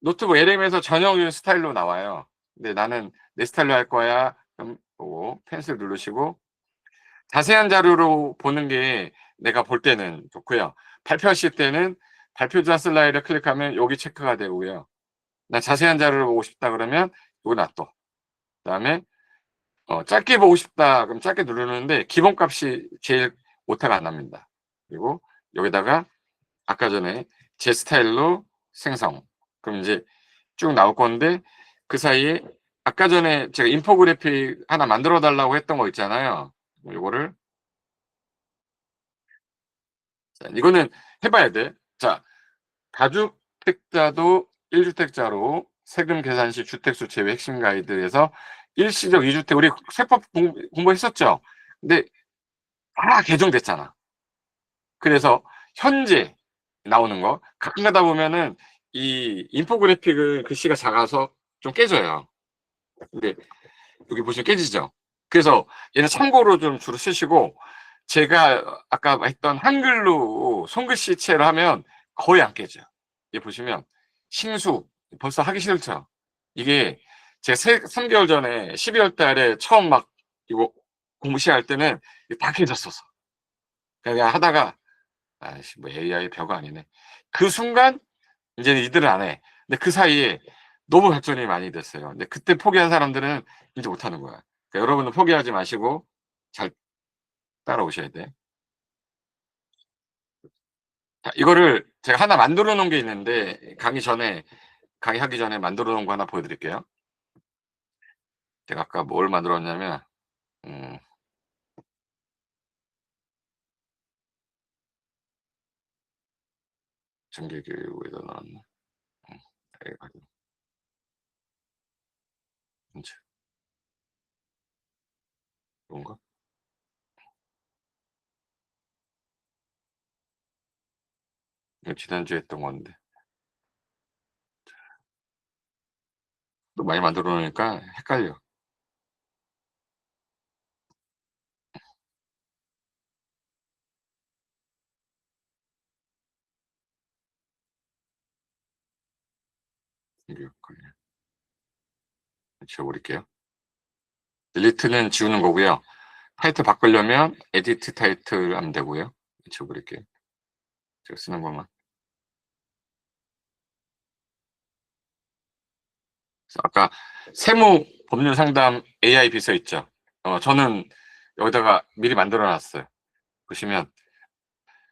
노트북 LM에서 전형적인 스타일로 나와요. 근데 나는 내 스타일로 할 거야. 그럼 보고 펜슬 누르시고 자세한 자료로 보는 게 내가 볼 때는 좋고요. 발표하실 때는 발표자 슬라이드를 클릭하면 여기 체크가 되고요. 나 자세한 자료를 보고 싶다 그러면 요거 놔둬. 그다음에 짧게 보고 싶다 그럼 짧게 누르는데 기본값이 제일 오타가 안 납니다. 그리고 여기다가 아까 전에 제 스타일로 생성. 그럼 이제 쭉 나올 건데 그 사이에 아까 전에 제가 인포그래픽 하나 만들어 달라고 했던 거 있잖아요. 요거를 자, 이거는 해봐야 돼. 자, 다주택자도 1주택자로 세금 계산 시 주택수 제외 핵심 가이드에서 일시적 2주택 우리 세법 공부했었죠. 근데 다 개정됐잖아. 그래서 현재 나오는 거 가끔 가다 보면은 이 인포그래픽은 글씨가 작아서 좀 깨져요. 근데 여기 보시면 깨지죠. 그래서 얘는 참고로 좀 주로 쓰시고 제가 아까 했던 한글로 손글씨체로 하면 거의 안 깨져요. 여기 보시면 신수 벌써 하기 싫죠. 이게 제가 3개월 전에 12월 달에 처음 막 이거 공부 시작할 때는 다 깨졌었어. 그냥 하다가 아이씨 뭐 AI 별거 아니네. 그 순간 이제는 이들은 안 해. 근데 그 사이에 너무 발전이 많이 됐어요. 근데 그때 포기한 사람들은 이제 못하는 거야. 그러니까 여러분은 포기하지 마시고 잘 따라오셔야 돼. 자, 이거를 제가 하나 만들어 놓은 게 있는데 강의하기 전에 만들어 놓은 거 하나 보여드릴게요. 제가 아까 뭘 만들었냐면 음, 정기교육에다 나왔나? 음, 해가지고 이제 뭔가 이거 지난주에 했던 건데 또 많이 만들어 놓으니까 헷갈려. 이게 지워버릴게요. 딜리트는 지우는 거고요. 타이틀 바꾸려면 에디트 타이틀 하면 되고요. 지워버릴게요. 제가 쓰는 것만. 아까 세무 법률 상담 AI 비서 있죠. 저는 여기다가 미리 만들어 놨어요. 보시면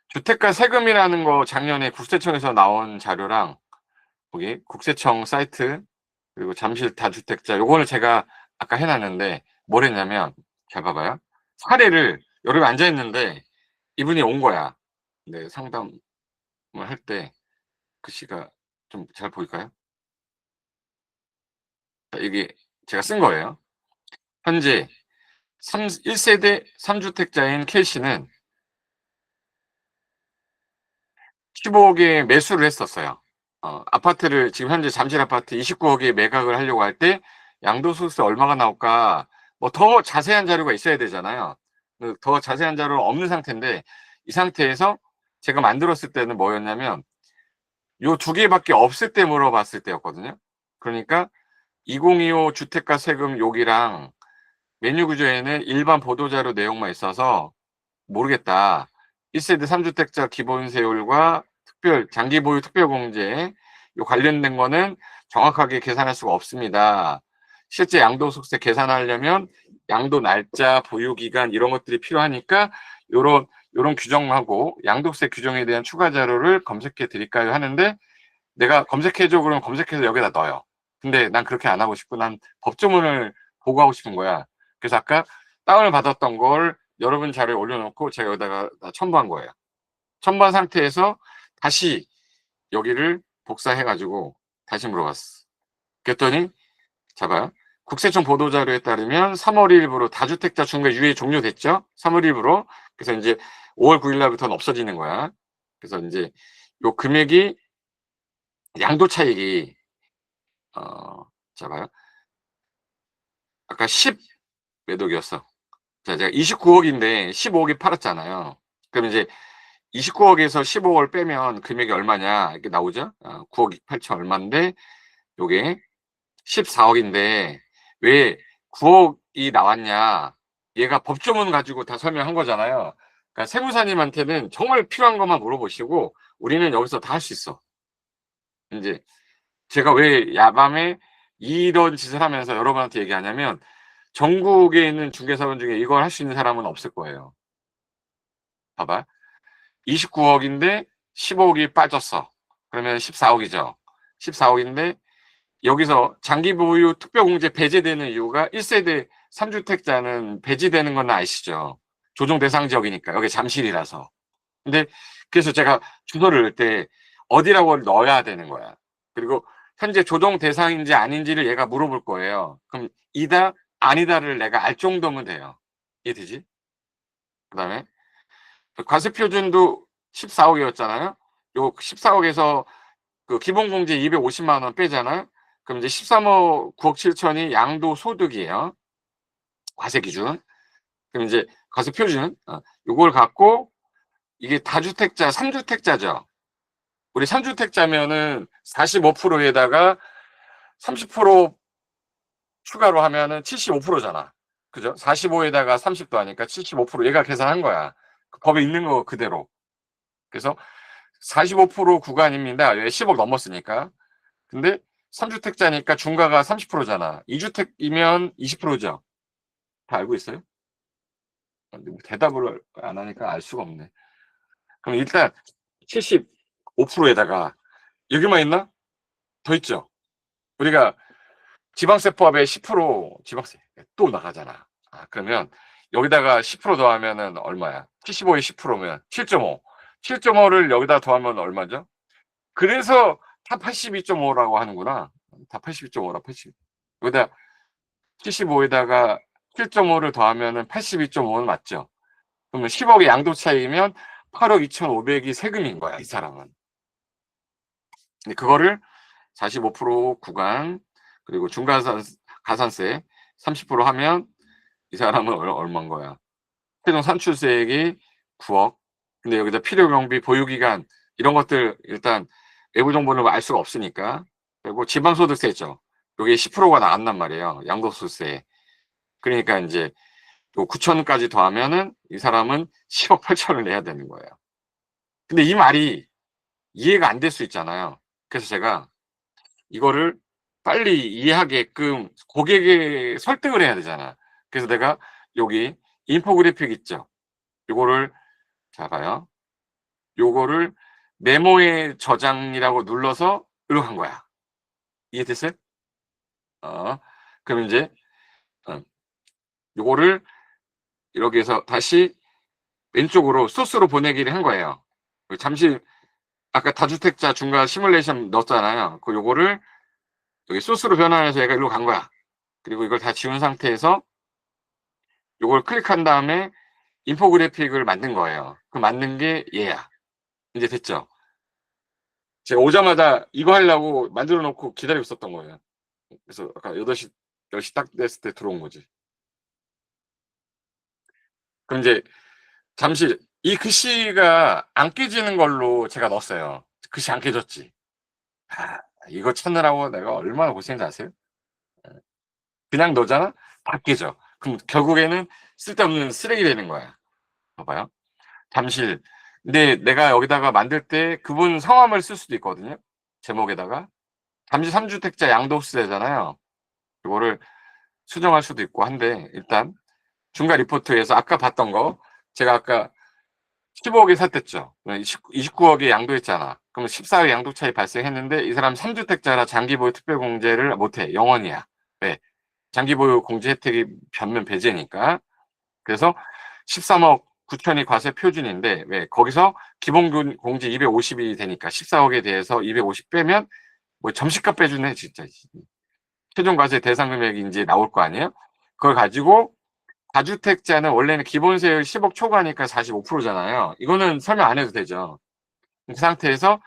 주택가 세금이라는 거 작년에 국세청에서 나온 자료랑 거기 국세청 사이트 그리고 잠실 다주택자 요거를 제가 아까 해놨는데 뭘 했냐면 잘 봐봐요. 사례를 여러분 앉아 있는데 이분이 온 거야. 네, 상담을 할 때 글씨가 좀 잘 보일까요? 이게 제가 쓴 거예요. 현재 1세대 3주택자인 K씨는 15억에 매수를 했었어요. 아파트를 지금 현재 잠실 아파트 29억에 매각을 하려고 할 때 양도소득세 얼마가 나올까 뭐 더 자세한 자료가 있어야 되잖아요. 더 자세한 자료는 없는 상태인데 이 상태에서 제가 만들었을 때는 뭐였냐면 요 두 개밖에 없을 때 물어봤을 때였거든요. 그러니까 2025 주택가 세금 요기랑 메뉴 구조에는 일반 보도자료 내용만 있어서 모르겠다. 1세대 3주택자 기본세율과 장기 보유 특별공제 요 관련된 거는 정확하게 계산할 수가 없습니다. 실제 양도소득세 계산하려면 양도 날짜, 보유 기간 이런 것들이 필요하니까 요런 규정하고 양도세 규정에 대한 추가 자료를 검색해 드릴까요 하는데 내가 검색해 줘 그러면 검색해서 여기다 넣어요. 근데 난 그렇게 안 하고 싶고 난 법조문을 보고하고 싶은 거야. 그래서 아까 다운을 받았던 걸 여러분 자료에 올려놓고 제가 여기다가 첨부한 거예요. 첨부한 상태에서 다시 여기를 복사해가지고 다시 물어봤어. 그랬더니, 잡아요. 국세청 보도자료에 따르면 3월 1일부로 다주택자 중과 유예 종료됐죠. 3월 1일부로. 그래서 이제 5월 9일 날부터는 없어지는 거야. 그래서 이제 요 금액이 양도 차익이 자 봐요. 아까 10 몇 억이었어. 자, 제가 29억인데 15억이 팔았잖아요. 그럼 이제 29억에서 15억을 빼면 금액이 얼마냐 이렇게 나오죠. 9억 8천 얼마인데 요게 14억인데 왜 9억이 나왔냐? 얘가 법조문 가지고 다 설명한 거잖아요. 그러니까 세무사님한테는 정말 필요한 것만 물어보시고 우리는 여기서 다 할 수 있어. 인제 제가 왜 야밤에 이런 짓을 하면서 여러분한테 얘기하냐면 전국에 있는 중개사분 중에 이걸 할 수 있는 사람은 없을 거예요. 봐봐. 29억인데 15억이 빠졌어. 그러면 14억이죠. 14억인데 여기서 장기 보유 특별공제 배제되는 이유가 1세대 3주택자는 배제되는 건 아시죠? 조정 대상 지역이니까 여기 잠실이라서. 근데 그래서 제가 주소를 넣을 때 어디라고 넣어야 되는 거야. 그리고 현재 조정 대상인지 아닌지를 얘가 물어볼 거예요. 그럼 이다 아니다를 내가 알 정도면 돼요. 이해되지? 그다음에 과세 표준도 14억이었잖아요. 요 14억에서 그 기본공제 250만 원 빼잖아요. 그럼 이제 13억 9억 7천이 양도소득이에요. 과세 기준. 그럼 이제 과세 표준 요걸 갖고 이게 다주택자 3주택자죠. 우리 3주택자면은 45%에다가 30% 추가로 하면은 75%잖아. 그죠? 45에다가 30도 하니까 75% 얘가 계산한 거야. 그 법에 있는 거 그대로. 그래서 45% 구간입니다. 왜 10억 넘었으니까. 근데 3주택자니까 중과가 30%잖아. 2주택이면 20%죠. 다 알고 있어요? 근데 뭐 대답을 안 하니까 알 수가 없네. 그럼 일단 75%에다가 여기만 있나? 더 있죠. 우리가 지방세법에 10% 지방세 또 나가잖아. 그러면 여기다가 10% 더하면은 얼마야? 75에 10%면 7.5. 7.5를 여기다 더하면 얼마죠? 그래서 다 82.5라고 하는구나. 다 82.5라 80. 여기다 75에다가 7.5를 더하면은 82.5는 맞죠? 그러면 10억의 양도 차이면 8억 2,500이 세금인 거야, 이 사람은. 근데 그거를 45% 구간 그리고 가산세 30% 하면 이 사람은 얼마인 거야? 최종 산출세액이 9억. 근데 여기다 필요 경비 보유 기간 이런 것들 일단 외부 정보는 알 수가 없으니까. 그리고 지방소득세 있죠. 요게 10%가 나간단 말이에요. 양도소득세. 그러니까 인제 요 9천까지 더하면은 이 사람은 10억 8천을 내야 되는 거예요. 근데 이 말이 이해가 안 될 수 있잖아요. 그래서 제가 이거를 빨리 이해하게끔 고객에 설득을 해야 되잖아. 그래서 내가 여기 인포그래픽 있죠. 요거를 자 봐요. 요거를 메모의 저장이라고 눌러서 이렇게 한 거야. 이해됐어요? 어. 그럼 인제 어 요거를 이렇게 해서 다시 왼쪽으로 소스로 보내기를 한 거예요. 잠시 아까 다주택자 중간 시뮬레이션 넣었잖아요. 요거를 여기 소스로 변환해서 얘가 일로 간 거야. 그리고 이걸 다 지운 상태에서 요걸 클릭한 다음에 인포그래픽을 만든 거예요. 그 만든 게 얘야. 이제 됐죠? 제가 오자마자 이거 하려고 만들어 놓고 기다리고 있었던 거예요. 그래서 아까 8시 10시 딱 됐을 때 들어온 거지. 그럼 이제 잠시 이 글씨가 안 깨지는 걸로 제가 넣었어요. 글씨 안 깨졌지. 이거 찾느라고 내가 얼마나 고생인지 아세요? 그냥 넣잖아? 다 깨져. 그럼 결국에는 쓸데없는 쓰레기 되는 거야. 봐봐요. 잠실. 근데 내가 여기다가 만들 때 그분 성함을 쓸 수도 있거든요. 제목에다가. 잠실 3주택자 양도소득세잖아요. 이거를 수정할 수도 있고 한데 일단 중과 리포트에서 아까 봤던 거 제가 아까 15억에 샀댔죠. 29억에 양도했잖아. 그럼 14억 양도 차이 발생했는데 이 사람 3주택자라 장기보유 특별공제를 못해. 0원이야. 왜? 장기보유 공제 혜택이 전면 배제니까. 그래서 13억 9천이 과세 표준인데 왜? 거기서 기본 공제 250이 되니까 14억에 대해서 250 빼면 뭐 점심값 빼주네 진짜. 최종 과세 대상 금액이 이제 나올 거 아니에요? 그걸 가지고 다주택자는 원래는 기본세율 10억 초과니까 45%잖아요. 이거는 설명 안 해도 되죠. 그 상태에서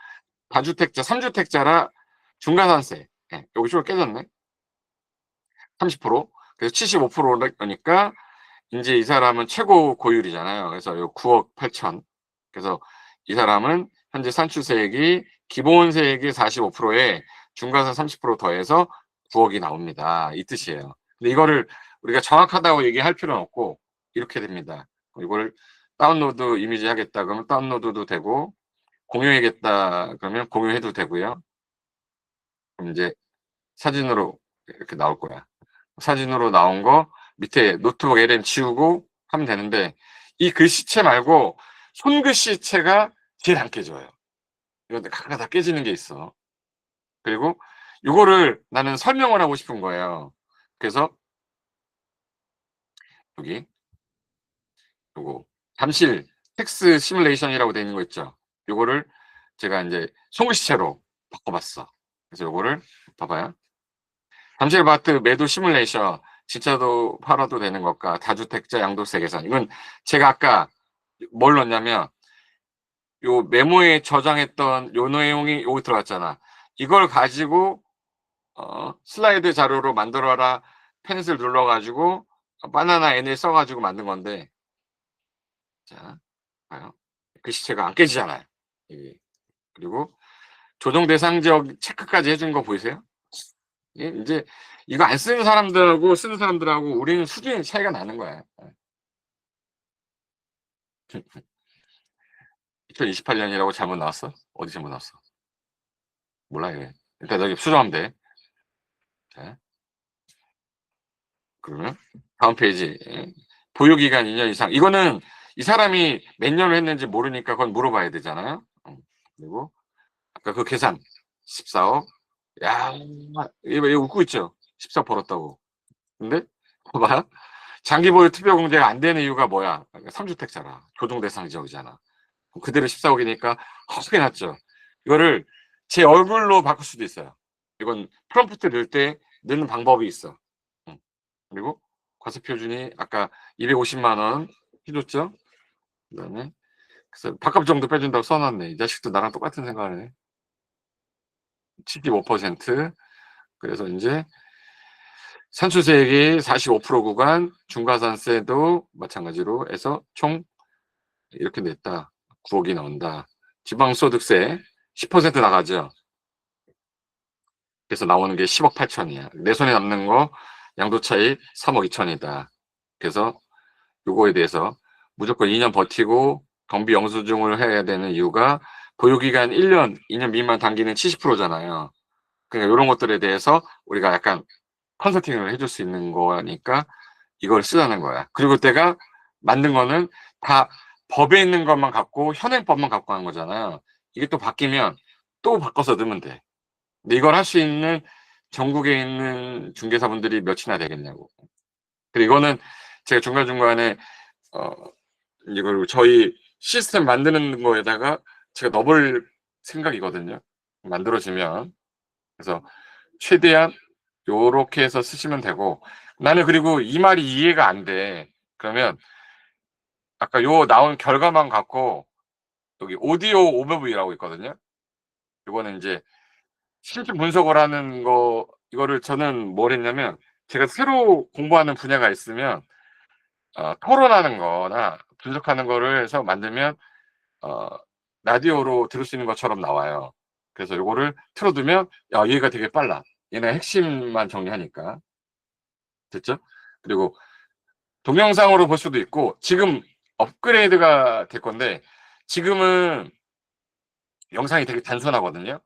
다주택자, 3주택자라 중과산세. 예, 여기 좀 깨졌네. 30%. 그래서 75%니까 이제 이 사람은 최고 고율이잖아요. 그래서 요 9억 8천. 그래서 이 사람은 현재 산출세액이 기본세액이 45%에 중과세 30% 더해서 9억이 나옵니다. 이 뜻이에요. 근데 이거를 우리가 정확하다고 얘기할 필요는 없고 이렇게 됩니다. 이걸 다운로드 이미지 하겠다 그러면 다운로드도 되고 공유하겠다 그러면 공유해도 되고요. 그럼 이제 사진으로 이렇게 나올 거야. 사진으로 나온 거 밑에 노트북 LM 지우고 하면 되는데 이 글씨체 말고 손글씨체가 제일 안 깨져요. 이건 각각 다 깨지는 게 있어. 그리고 요거를 나는 설명을 하고 싶은 거예요. 그래서 여기 요거 잠실 텍스 시뮬레이션이라고 되어 있는 거 있죠. 요거를 제가 이제 손글씨체로 바꿔봤어. 그래서 요거를 봐봐요. 잠실 아파트 매도 시뮬레이션 진짜도 팔아도 되는 것과 다주택자 양도세 계산. 이건 제가 아까 뭘 넣었냐면 요 메모에 저장했던 요 내용이 여기 들어갔잖아. 이걸 가지고 슬라이드 자료로 만들어라 펜슬 눌러가지고 바나나 N을 써가지고 만든 건데 자 봐요. 글씨체가 안 깨지잖아요. 그리고 조정 대상 지역 체크까지 해준 거 보이세요? 이제 이거 안 쓰는 사람들하고 쓰는 사람들하고 우리는 수준의 차이가 나는 거야. 2028년이라고 잘못 나왔어? 어디 잘못 나왔어? 몰라요. 일단 여기 수정하면 돼. 자, 그러면 다음 페이지. 보유기간 2년 이상. 이거는 이 사람이 몇 년을 했는지 모르니까 그건 물어봐야 되잖아요. 그리고 아까 그 계산 14억. 야, 이거 웃고 있죠? 14억 벌었다고. 근데 봐봐. 장기 보유 투표 공제가 안 되는 이유가 뭐야? 3주택자라. 조정 대상 지역이잖아. 그대로 14억이니까 크게 났죠. 이거를 제 얼굴로 바꿀 수도 있어요. 이건 프롬프트 넣을 때 넣는 방법이 있어. 그리고 과세 표준이 아까 250만 원 해줬죠. 그다음에 그래서 밥값 정도 빼준다고 써놨네. 이 자식도 나랑 똑같은 생각을 해. 75%. 그래서 이제 산출세액이 45% 구간, 중과산세도 마찬가지로 해서 총 이렇게 냈다. 9억이 나온다. 지방소득세 10% 나가죠. 그래서 나오는 게 10억 8천이야. 내 손에 남는 거 양도 차익 3억 2천이다. 그래서 요거에 대해서 무조건 2년 버티고 경비 영수증을 해야 되는 이유가 보유기간 1년, 2년 미만 단기는 70%잖아요. 그러니까 이런 것들에 대해서 우리가 약간 컨설팅을 해줄 수 있는 거니까 이걸 쓰자는 거야. 그리고 내가 만든 거는 다 법에 있는 것만 갖고 현행법만 갖고 하는 거잖아요. 이게 또 바뀌면 또 바꿔서 넣으면 돼. 근데 이걸 할 수 있는 전국에 있는 중개사분들이 몇이나 되겠냐고. 그리고 이거는 제가 중간중간에 이걸 저희 시스템 만드는 거에다가 제가 넣어볼 생각이거든요. 만들어지면. 그래서 최대한 요렇게 해서 쓰시면 되고 나는 그리고 이 말이 이해가 안 돼. 그러면 아까 요 나온 결과만 갖고 여기 오디오 오버뷰라고 있거든요. 이거는 이제 실질 분석을 하는 거 이거를 저는 뭘 했냐면 제가 새로 공부하는 분야가 있으면 토론하는 거나 분석하는 거를 해서 만들면 어, 라디오로 들을 수 있는 것처럼 나와요. 그래서 요거를 틀어두면 야 얘가 되게 빨라. 얘네 핵심만 정리하니까 됐죠? 그리고 동영상으로 볼 수도 있고 지금 업그레이드가 될 건데 지금은 영상이 되게 단순하거든요.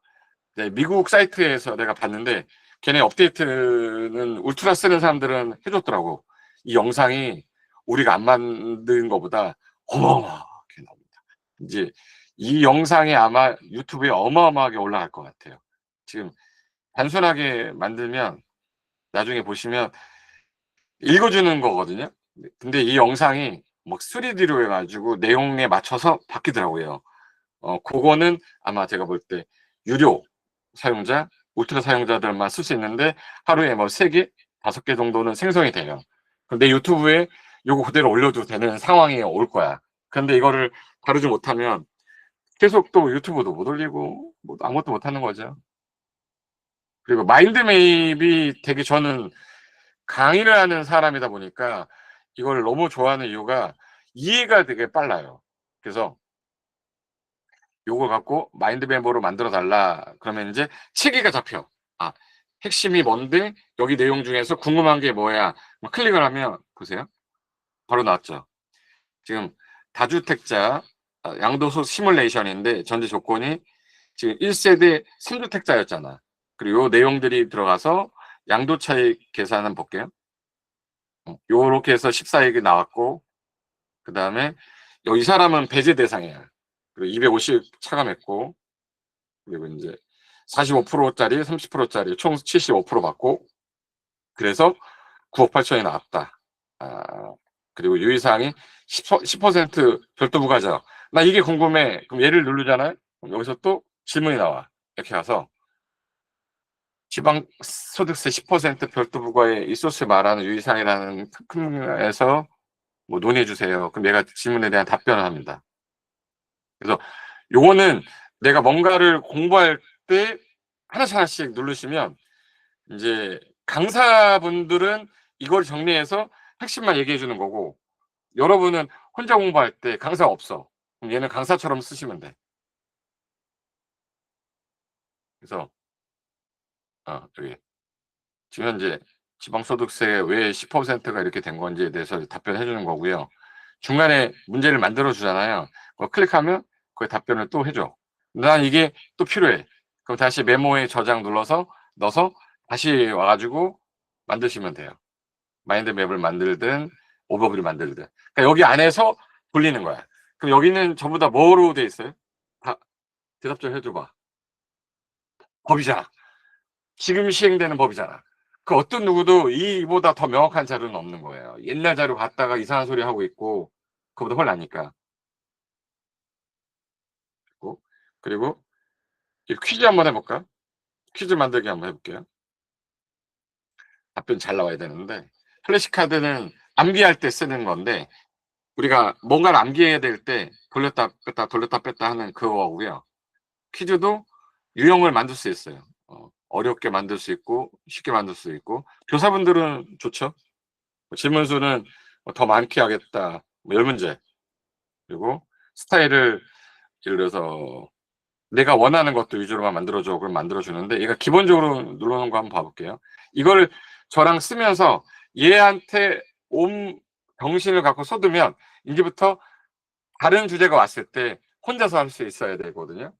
네, 미국 사이트에서 내가 봤는데 걔네 업데이트는 울트라 쓰는 사람들은 해줬더라고. 이 영상이 우리가 안 만든 것보다 어마어마하게 나옵니다. 이제 이 영상이 아마 유튜브에 어마어마하게 올라갈 것 같아요. 지금 단순하게 만들면 나중에 보시면 읽어주는 거거든요. 근데 이 영상이 막 3D로 해가지고 내용에 맞춰서 바뀌더라고요. 그거는 아마 제가 볼 때 유료 사용자 울트라 사용자들만 쓸 수 있는데 하루에 뭐 3개, 5개 정도는 생성이 돼요. 그럼 내 유튜브에 요거 그대로 올려도 되는 상황이 올 거야. 그런데 이거를 다루지 못하면 계속 또 유튜브도 못 올리고 뭐 아무것도 못 하는 거죠. 그리고 마인드맵이 되게 저는 강의를 하는 사람이다 보니까 이걸 너무 좋아하는 이유가 이해가 되게 빨라요. 그래서 요걸 갖고 마인드맵으로 만들어 달라 그러면 인제 체계가 잡혀. 아, 핵심이 뭔데 여기 내용 중에서 궁금한 게 뭐야. 뭐 클릭을 하면 보세요. 바로 나왔죠. 지금 다주택자 양도소 시뮬레이션인데 전제 조건이 지금 1세대 3주택자였잖아. 그리고 요 내용들이 들어가서 양도차익 계산 한번 볼게요. 요렇게 해서 14억이 나왔고 그다음에 이 사람은 배제 대상이야. 그리고 250 차감했고 그리고 인제 45% 짜리 30% 짜리 총 75% 받고 그래서 9억 8천이 나왔다. 그리고 유의사항이 10% 별도 부과죠. "나 이게 궁금해." 그럼 얘를 누르잖아요. 그럼 여기서 또 질문이 나와. 이렇게 와서 지방소득세 10% 별도 부과의 이 소스에 말하는 유의사항이라는 에서 뭐 논의해 주세요. 그럼 얘가 질문에 대한 답변을 합니다. 그래서 요거는 내가 뭔가를 공부할 때 하나씩 하나씩 누르시면 인제 강사분들은 이걸 정리해서 핵심만 얘기해 주는 거고 여러분은 혼자 공부할 때 강사가 없어. 그럼 얘는 강사처럼 쓰시면 돼. 그래서 여기 지금 현재 지방소득세 왜 10%가 이렇게 된 건지에 대해서 답변해 주는 거고요. 중간에 문제를 만들어 주잖아요. 그거 클릭하면 거기에 답변을 또 해 줘. "난 이게 또 필요해." 그럼 다시 메모에 저장 눌러서 넣어서 다시 와 가지고 만드시면 돼요. 마인드 맵을 만들든 오버뷰를 만들든. 그러니까 여기 안에서 돌리는 거야. 그럼 여기는 전부 다 뭐로 돼 있어요? 다 대답 좀 해 줘 봐. 법이잖아. 지금 시행되는 법이잖아. 그 어떤 누구도 이보다 더 명확한 자료는 없는 거예요. 옛날 자료 갖다가 이상한 소리 하고 있고 그거보다 훨 나으니까. 고 그리고 이 퀴즈 한번 해 볼까요? 퀴즈 만들기 한번 해 볼게요. 답변 잘 나와야 되는데 플래시카드는 암기할 때 쓰는 건데 우리가 뭔가를 암기해야 될 때 돌렸다 뺐다 돌렸다 뺐다 하는 그거고요. 퀴즈도 유형을 만들 수 있어요. 어렵게 만들 수 있고 쉽게 만들 수 있고 교사분들은 좋죠. 질문수는 더 많게 하겠다. 뭐 10 문제. 그리고 스타일을 예를 들어서 내가 원하는 것들 위주로만 만들어 줘. 그럼 만들어 주는데 얘가 기본적으로 눌러 놓은 거 한번 봐 볼게요. 이거를 저랑 쓰면서 얘한테 온 정신을 갖고 쏟으면 인제부터 다른 주제가 왔을 때 혼자서 할 수 있어야 되거든요.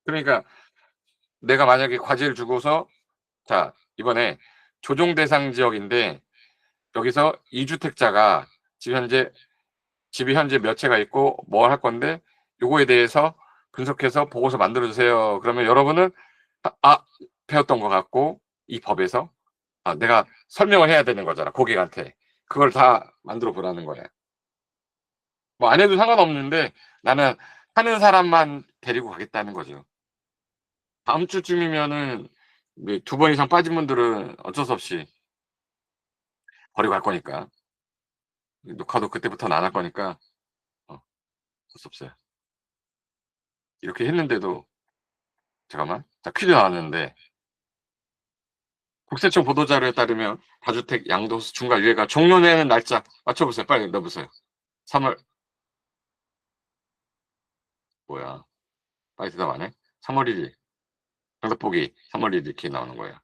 그러니까 내가 만약에 과제를 주고서 자 이번에 조정 대상 지역인데 여기서 2주택자가 지금 현재 집이 현재 몇 채가 있고 뭘 할 건데 요거에 대해서 분석해서 보고서 만들어 주세요. 그러면 여러분은 배웠던 것 같고 이 법에서 내가 설명을 해야 되는 거잖아, 고객한테. 그걸 다 만들어 보라는 거예요. 뭐 안 해도 상관없는데 나는 하는 사람만 데리고 가겠다는 거죠. 다음 주쯤이면은 네 2번 이상 빠진 분들은 어쩔 수 없이 버리고 갈 거니까. 녹화도 그때부터는 안 할 거니까 어쩔 수 없어요. 이렇게 했는데도 잠깐만. 자 퀴즈 나왔는데 국세청 보도자료에 따르면 다주택 양도소 중과 유예가 종료되는 날짜 맞춰 보세요. 빨리 넣어 보세요. 3월 뭐야. 빨리 대답 안 해? 3월 1 일. 정답 보기 3월 1일 이렇게 나오는 거예요.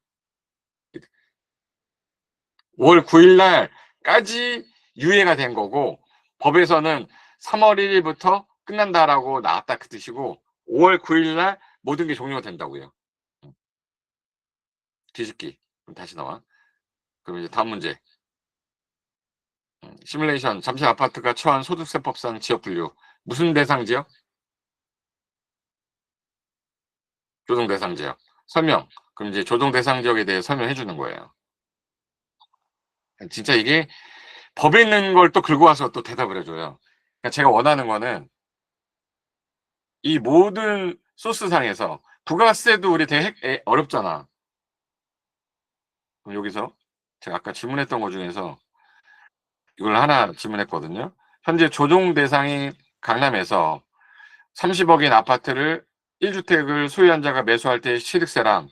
5월 9일 날까지 유예가 된 거고 법에서는 3월 1 일부터 끝난다라고 나왔다 그 뜻이고 5월 9일 날 모든 게 종료가 된다고요. 뒤집기. 그럼 다시 나와. 그럼 이제 다음 문제. 시뮬레이션 잠실 아파트가 처한 소득세법상 지역 분류. 무슨 대상 지역? 조정 대상 지역. 설명. 그럼 이제 조정 대상 지역에 대해 설명해 주는 거예요. 진짜 이게 법에 있는 걸 또 긁어 와서 또 대답을 해 줘요. 그러니까 제가 원하는 거는 이 모든 소스상에서 부가세도 우리 되게 어렵잖아. 그럼 여기서 제가 아까 질문했던 것 중에서 이걸 하나 질문했거든요. 현재 조정 대상이 강남에서 30억인 아파트를 1주택을 소유한 자가 매수할 때 취득세랑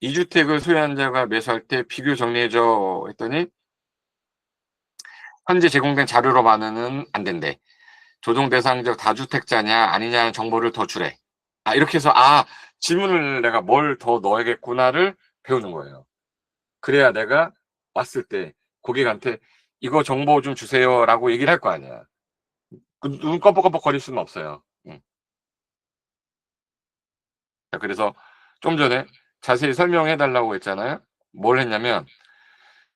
2주택을 소유한 자가 매수할 때 비교 정리해 줘 했더니 현재 제공된 자료로만은 안 된대. 조정 대상적 다주택자냐 아니냐는 정보를 더 주래. 이렇게 해서 질문을 내가 뭘 더 넣어야겠구나를 배우는 거예요. 그래야 내가 왔을 때 고객한테 "이거 정보 좀 주세요."라고 얘기를 할 거 아니야. 눈 껌뻑껌뻑 거릴 수는 없어요. 자, 그래서 좀 전에 자세히 설명해 달라고 했잖아요. 뭘 했냐면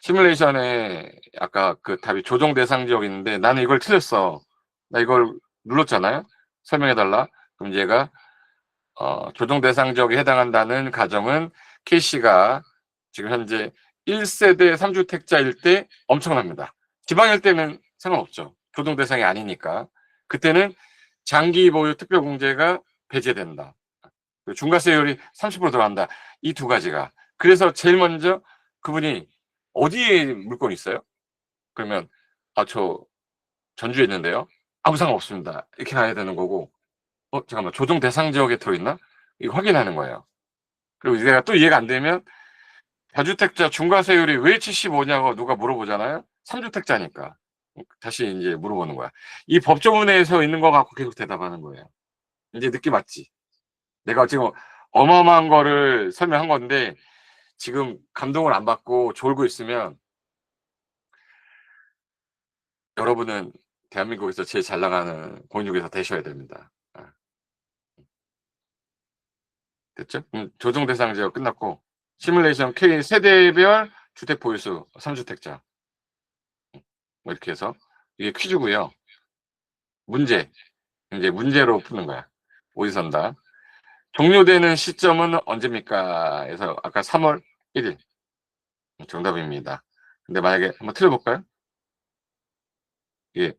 시뮬레이션에 아까 그 답이 조정 대상 지역인데 나는 이걸 틀렸어. 나 이걸 눌렀잖아요. 설명해 달라. 그럼 얘가 조정 대상 지역에 해당한다는 가정은 K씨가 지금 현재 1세대 3주택자일 때 엄청납니다. 지방일 때는 상관없죠. 조정 대상이 아니니까. 그때는 장기 보유 특별공제가 배제된다. 중과세율이 30% 들어간다. 이 두 가지가. 그래서 제일 먼저 그분이 어디에 물건이 있어요? 그러면 저 전주에 있는데요. 아무 상관없습니다. 이렇게 가야 되는 거고, 잠깐만, 조정 대상 지역에 들어있나? 이거 확인하는 거예요. 그리고 내가 또 이해가 안 되면 다주택자 중과세율이 왜 75냐고 누가 물어보잖아요. 3주택자니까. 다시 이제 물어보는 거야. 이 법조문에서 있는 거 갖고 계속 대답하는 거예요. 이제 느낌 왔지? 내가 지금 어마어마한 거를 설명한 건데 지금 감동을 안 받고 졸고 있으면 여러분은 대한민국에서 제일 잘 나가는 공인중개사 되셔야 됩니다. 됐죠? 조정 대상 지역 끝났고 시뮬레이션 K 세대별 주택 보유수 3주택자. 뭐 이렇게 해서 이게 퀴즈고요. 문제. 이제 문제로 푸는 거야. 오지선다. 종료되는 시점은 언제입니까? 해서 아까 3월 1일. 정답입니다. 근데 만약에 한번 틀어볼까요? 예.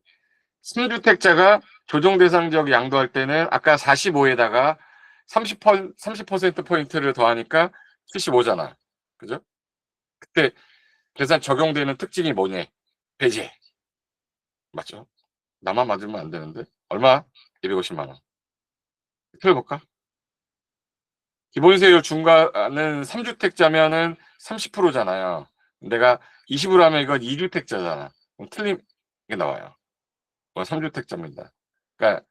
신주택자가 조정 대상 지역 양도할 때는 아까 45에다가 30% 포인트를 더하니까 75잖아. 그죠? 그때 계산 적용되는 특징이 뭐냐? 배제. 맞죠? 나만 맞으면 안 되는데. 얼마? 250만 원. 틀어볼까? 기본세율 중과는 3주택자면은 30%잖아요. 내가 20으로 하면 이건 2주택자잖아. 그럼 틀린 게 나와요. 3주택자입니다. 그러니까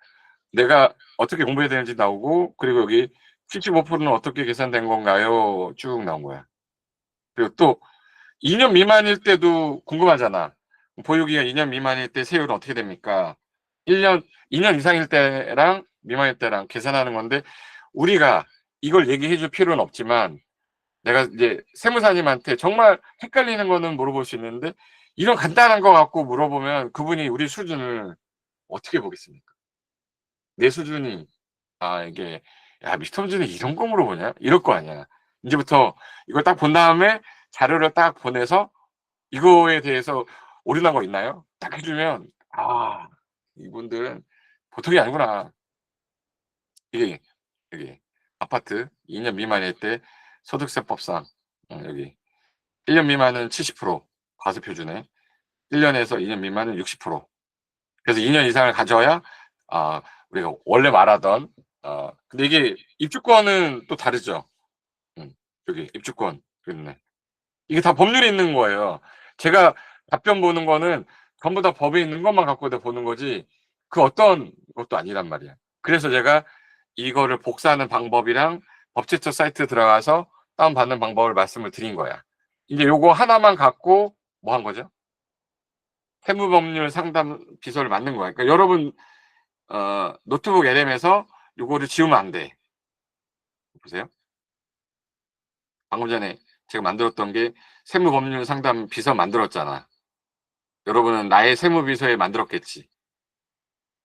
내가 어떻게 공부해야 되는지 나오고, 그리고 여기 75%는 어떻게 계산된 건가요? 쭉 나온 거야. 그리고 또 2년 미만일 때도 궁금하잖아. 보유기간 2년 미만일 때 세율은 어떻게 됩니까? 2년 이상일 때랑 미만일 때랑 계산하는 건데, 우리가 이걸 얘기해 줄 필요는 없지만, 내가 이제 세무사님한테 정말 헷갈리는 거는 물어볼 수 있는데, 이런 간단한 거 갖고 물어보면 그분이 우리 수준을 어떻게 보겠습니까? 내 수준이 이게 '야 미스터 문제는 이런 거 물어보냐?' 이럴 거 아니야. 인제부터 이걸 딱 본 다음에 자료를 딱 보내서 "이거에 대해서 오류난 거 있나요?" 딱 해 주면 '아 이분들은 보통이 아니구나.' 이게 여기 아파트 2년 미만일 때 소득세법상 여기 1년 미만은 70% 과세표 주네. 1 년에서 2년 미만은 60%. 그래서 2년 이상을 가져야 우리가 원래 말하던 근데 이게 입주권은 또 다르죠. 여기 입주권 있네. 이게 다 법률에 있는 거예요. 제가 답변 보는 거는 전부 다 법에 있는 것만 갖고 다 보는 거지 그 어떤 것도 아니란 말이야. 그래서 제가 이거를 복사하는 방법이랑 법제처 사이트 들어가서 다운받는 방법을 말씀을 드린 거야. 인제 요거 하나만 갖고 뭐 한 거죠? 세무법률 상담 비서를 만든 거야. 그러니까 여러분 노트북 LM에서 요거를 지우면 안 돼. 보세요. 방금 전에 제가 만들었던 게 세무법률 상담 비서 만들었잖아. 여러분은 나의 세무비서에 만들었겠지.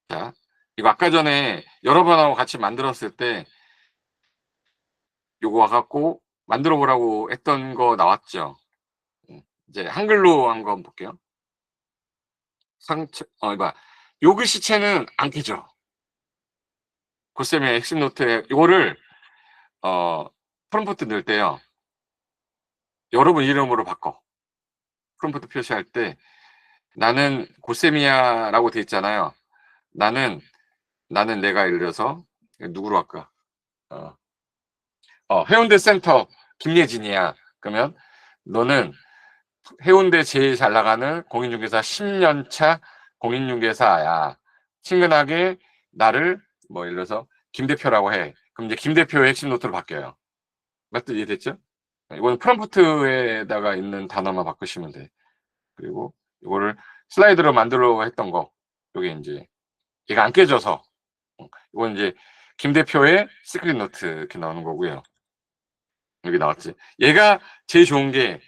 자, 이거 아까 전에 여러분하고 같이 만들었을 때 요거 와 갖고 만들어 보라고 했던 거 나왔죠. 이제 한글로 한 거 한번 볼게요. 상체 이봐. 요 글씨체는 안 켜져. 고쌤의 핵심 노트에 요거를 프롬프트 넣을 때요. 여러분 이름으로 바꿔. 프롬프트 표시할 때 나는 고세미야라고 돼 있잖아요. 나는 내가 예를 들어서 누구로 할까? 어, 해운대 센터 김예진이야. 그러면 너는 해운대 제일 잘 나가는 공인중개사 10년 차 공인중개사야. 친근하게 나를 뭐 예를 들어서 김 대표라고 해. 그럼 이제 김 대표의 핵심 노트로 바뀌어요. 맞죠? 이해됐죠? 이거는 프롬프트에다가 있는 단어만 바꾸시면 돼. 그리고 이거를 슬라이드로 만들어 했던 거. 요게 이제 얘가 안 깨져서 이건 이제 김 대표의 시크릿 노트 이렇게 나오는 거고요. 여기 나왔지. 얘가 제일 좋은 게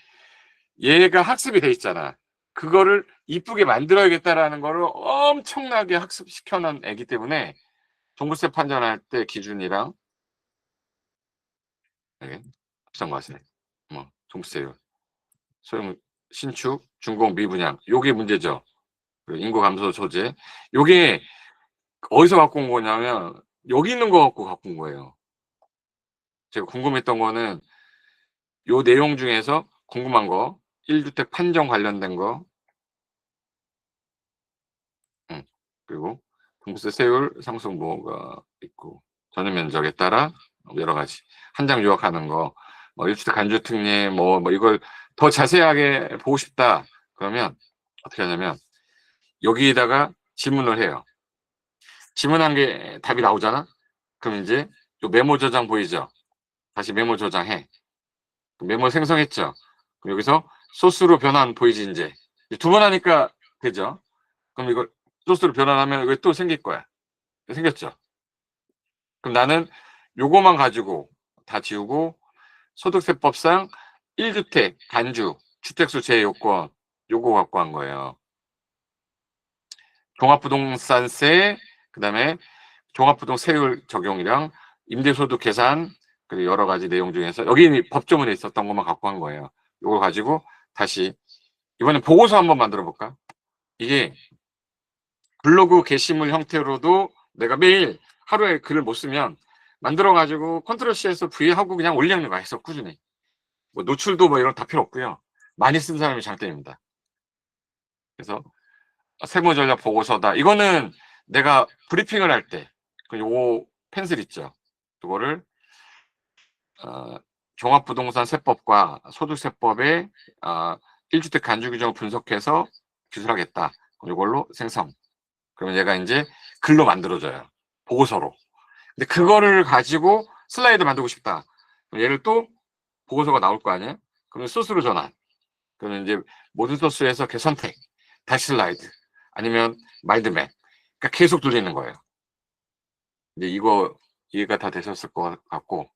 얘가 학습이 돼 있잖아. 그거를 이쁘게 만들어야겠다라는 거를 엄청나게 학습시켜 놓은 애기 때문에 종부세 판단할 때 기준이랑 네, 비싼 거 아시네. 뭐 종부세율, 소형 신축, 준공 미분양 요게 문제죠. 인구 감소 소재. 요게 어디서 갖고 온 거냐면 여기 있는 거 갖고 온 거예요. 제가 궁금했던 거는 요 내용 중에서 궁금한 거 1주택 판정 관련된 거 그리고 종부세 세율 상승 뭐가 있고 전세 면적에 따라 여러 가지 한 장 요약하는 거, 뭐 1주택 간주 특례 뭐 이걸 더 자세하게 보고 싶다 그러면 어떻게 하냐면 여기에다가 질문을 해요. 질문한 게 답이 나오잖아. 그럼 이제 요 메모 저장 보이죠? 다시 메모 저장해. 메모 생성했죠? 그럼 여기서 소스로 변환 보이지 이제 두 번 하니까 되죠? 그럼 이걸 소스로 변환하면 이거 또 생길 거야. 생겼죠? 그럼 나는 요거만 가지고 다 지우고 소득세법상 1주택 단주 주택수 제요건 요거 갖고 한 거예요. 종합부동산세 그다음에 종합부동세율 적용이랑 임대소득 계산 그리고 여러 가지 내용 중에서 여기 법조문에 있었던 것만 갖고 한 거예요. 요걸 가지고 다시 이번엔 보고서 한번 만들어 볼까? 이게 블로그 게시물 형태로도 내가 매일 하루에 글을 못 쓰면 만들어 가지고 컨트롤 C에서 V 하고 그냥 올리는 거야. 계속 꾸준히. 뭐 노출도 뭐 이런 거 다 필요 없고요. 많이 쓴 사람이 장점입니다. 그래서 세무 전략 보고서다. 이거는 내가 브리핑을 할 때 그 요거 펜슬 있죠. 그거를 종합부동산 세법과 소득세법의 1주택 간주 규정을 분석해서 기술하겠다. 그럼 이걸로 생성. 그러면 얘가 이제 글로 만들어져요. 보고서로. 근데 그거를 가지고 슬라이드 만들고 싶다. 그럼 얘를 또 보고서가 나올 거 아니에요? 그러면 소스로 전환. 그러면 이제 모든 소스에서 선택. 다시 슬라이드. 아니면 마인드맵. 그러니까 계속 돌리는 거예요. 이제 이거 이해가 다 되셨을 것 같고.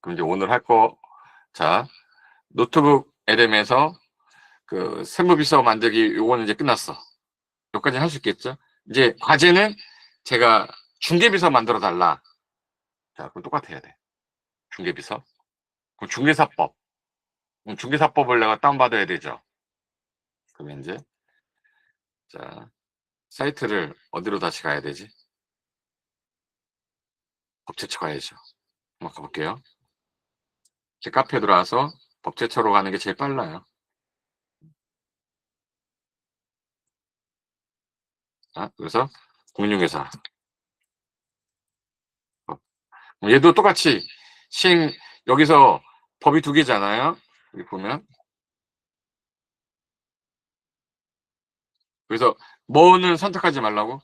그럼 이제 오늘 할 거, 자, 노트북 LM에서 그 세무비서 만들기 요거는 이제 끝났어. 여기까지 할 수 있겠죠? 이제 과제는 제가 중개비서 만들어 달라. 자, 그럼 똑같아야 돼. 중개비서. 그럼 중개사법. 그럼 중개사법을 내가 다운받아야 되죠. 그러면 이제 자 사이트를 어디로 다시 가야 되지? 법제처 가야죠. 한번 가볼게요. 제 카페 들어와서 법제처로 가는 게 제일 빨라요. 자, 그래서 공인중개사. 얘도 똑같이 시행 여기서 법이 두 개잖아요. 여기 보면 그래서 뭐는 선택하지 말라고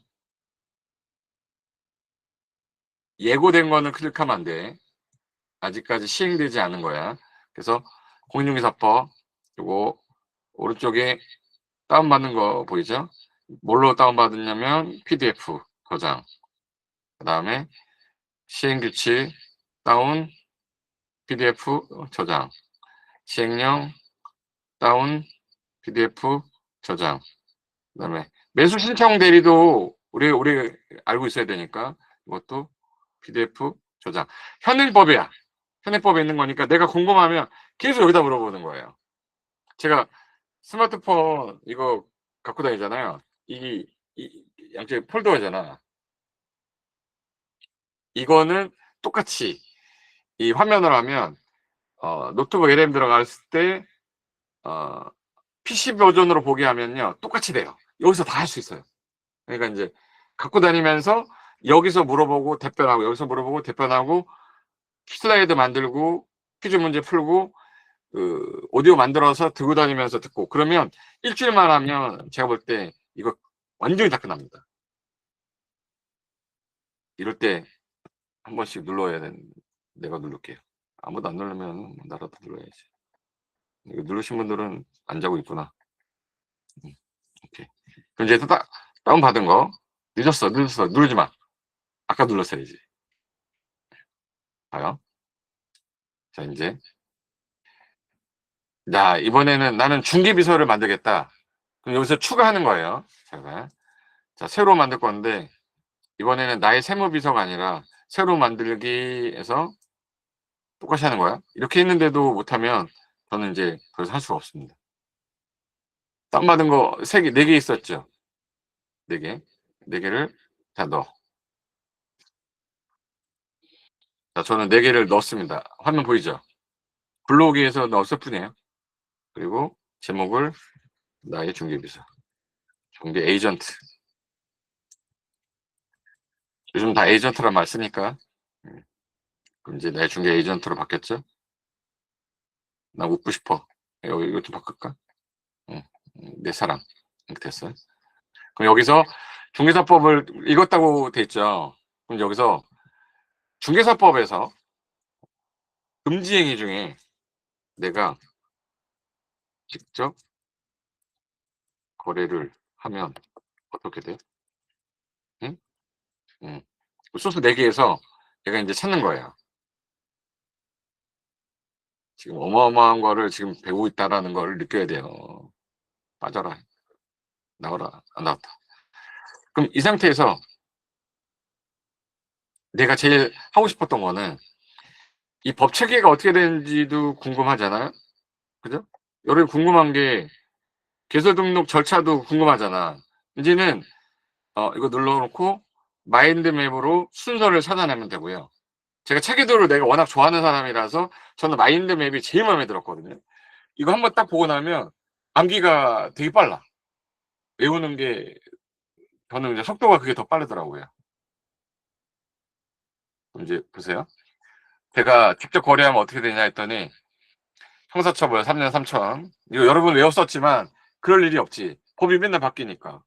예고된 거는 클릭하면 안 돼. 아직까지 시행되지 않은 거야. 그래서 공인중개사법 요거 오른쪽에 다운받는 거 보이죠? 뭘로 다운받았냐면 PDF 저장. 그 다음에 시행규칙 다운 PDF 저장. 시행령 다운 PDF 저장. 그 다음에 매수 신청 대리도 우리 알고 있어야 되니까 이것도 PDF 저장. 현행법이야. 현행법에 있는 거니까 내가 궁금하면 계속 여기다 물어보는 거예요. 제가 스마트폰 이거 갖고 다니잖아요. 이 양쪽에 폴더잖아. 이거는 똑같이 이 화면으로 하면 노트북 LM 들어갔을 때 PC 버전으로 보게 하면요 똑같이 돼요. 여기서 다 할 수 있어요. 그러니까 인제 갖고 다니면서 여기서 물어보고 답변하고 여기서 물어보고 답변하고 슬라이드 만들고 퀴즈 문제 풀고 오디오 만들어서 들고 다니면서 듣고 그러면 일 주일만 하면 제가 볼 때 이거 완전히 다 끝납니다. 이럴 때 한 번씩 눌러야 되는 내가 누를게요. 아무도 안 누르면 나라도 눌러야지. 이거 누르신 분들은 안 자고 있구나. 음 오케이. 그럼 이제 다운받은 거 늦었어. 누르지 마. 아까 눌렀어야지. 봐요. 자 인제 자 이번에는 '나는 중개비서를 만들겠다.' 그럼 여기서 추가하는 거예요 제가. 자 새로 만들 건데 이번에는 나의 세무비서가 아니라 새로 만들기에서 똑같이 하는 거야. 이렇게 했는데도 못하면 저는 인제 더 이상 할 수가 없습니다. 다운받은 거 3 개 4개 있었죠. 4 개. 4 개를 다 넣어. 자 저는 4 개를 넣었습니다. 화면 보이죠? 블로그에서 넣었을 뿐이에요. 그리고 제목을 나의 중개비서, 중개 에이전트. 요즘 다 에이전트란 말 쓰니까. 음 그럼 이제 나의 중개 에이전트로 바뀌었죠. 나 웃고 싶어. 이거 좀 바꿀까? 음 내 사랑. 이렇게 됐어요. 그럼 여기서 중개사법을 읽었다고 돼 있죠. 그럼 여기서 중개사법에서 금지 행위 중에 내가 직접 거래를 하면 어떻게 돼? 응? 음. 소스 4 개에서 얘가 인제 찾는 거예요. 지금 어마어마한 거를 지금 배우고 있다라는 거를 느껴야 돼요. "빠져라. 나와라." 안 나왔다. 그럼 이 상태에서 내가 제일 하고 싶었던 거는 이 법 체계가 어떻게 되는지도 궁금하잖아요. 그죠? 여러분 궁금한 게 개설 등록 절차도 궁금하잖아. 이제는 이거 눌러 놓고 마인드 맵으로 순서를 찾아내면 되고요. 제가 체계도를 내가 워낙 좋아하는 사람이라서 저는 마인드 맵이 제일 마음에 들었거든요. 이거 한번 딱 보고 나면 암기가 되게 빨라. 외우는 게 저는 이제 속도가 그게 더 빠르더라고요. 그럼 이제 보세요. 제가 직접 거래하면 어떻게 되냐 했더니 형사처벌 3년 3천 이거 여러분 외웠었지만 그럴 일이 없지. 법이 맨날 바뀌니까.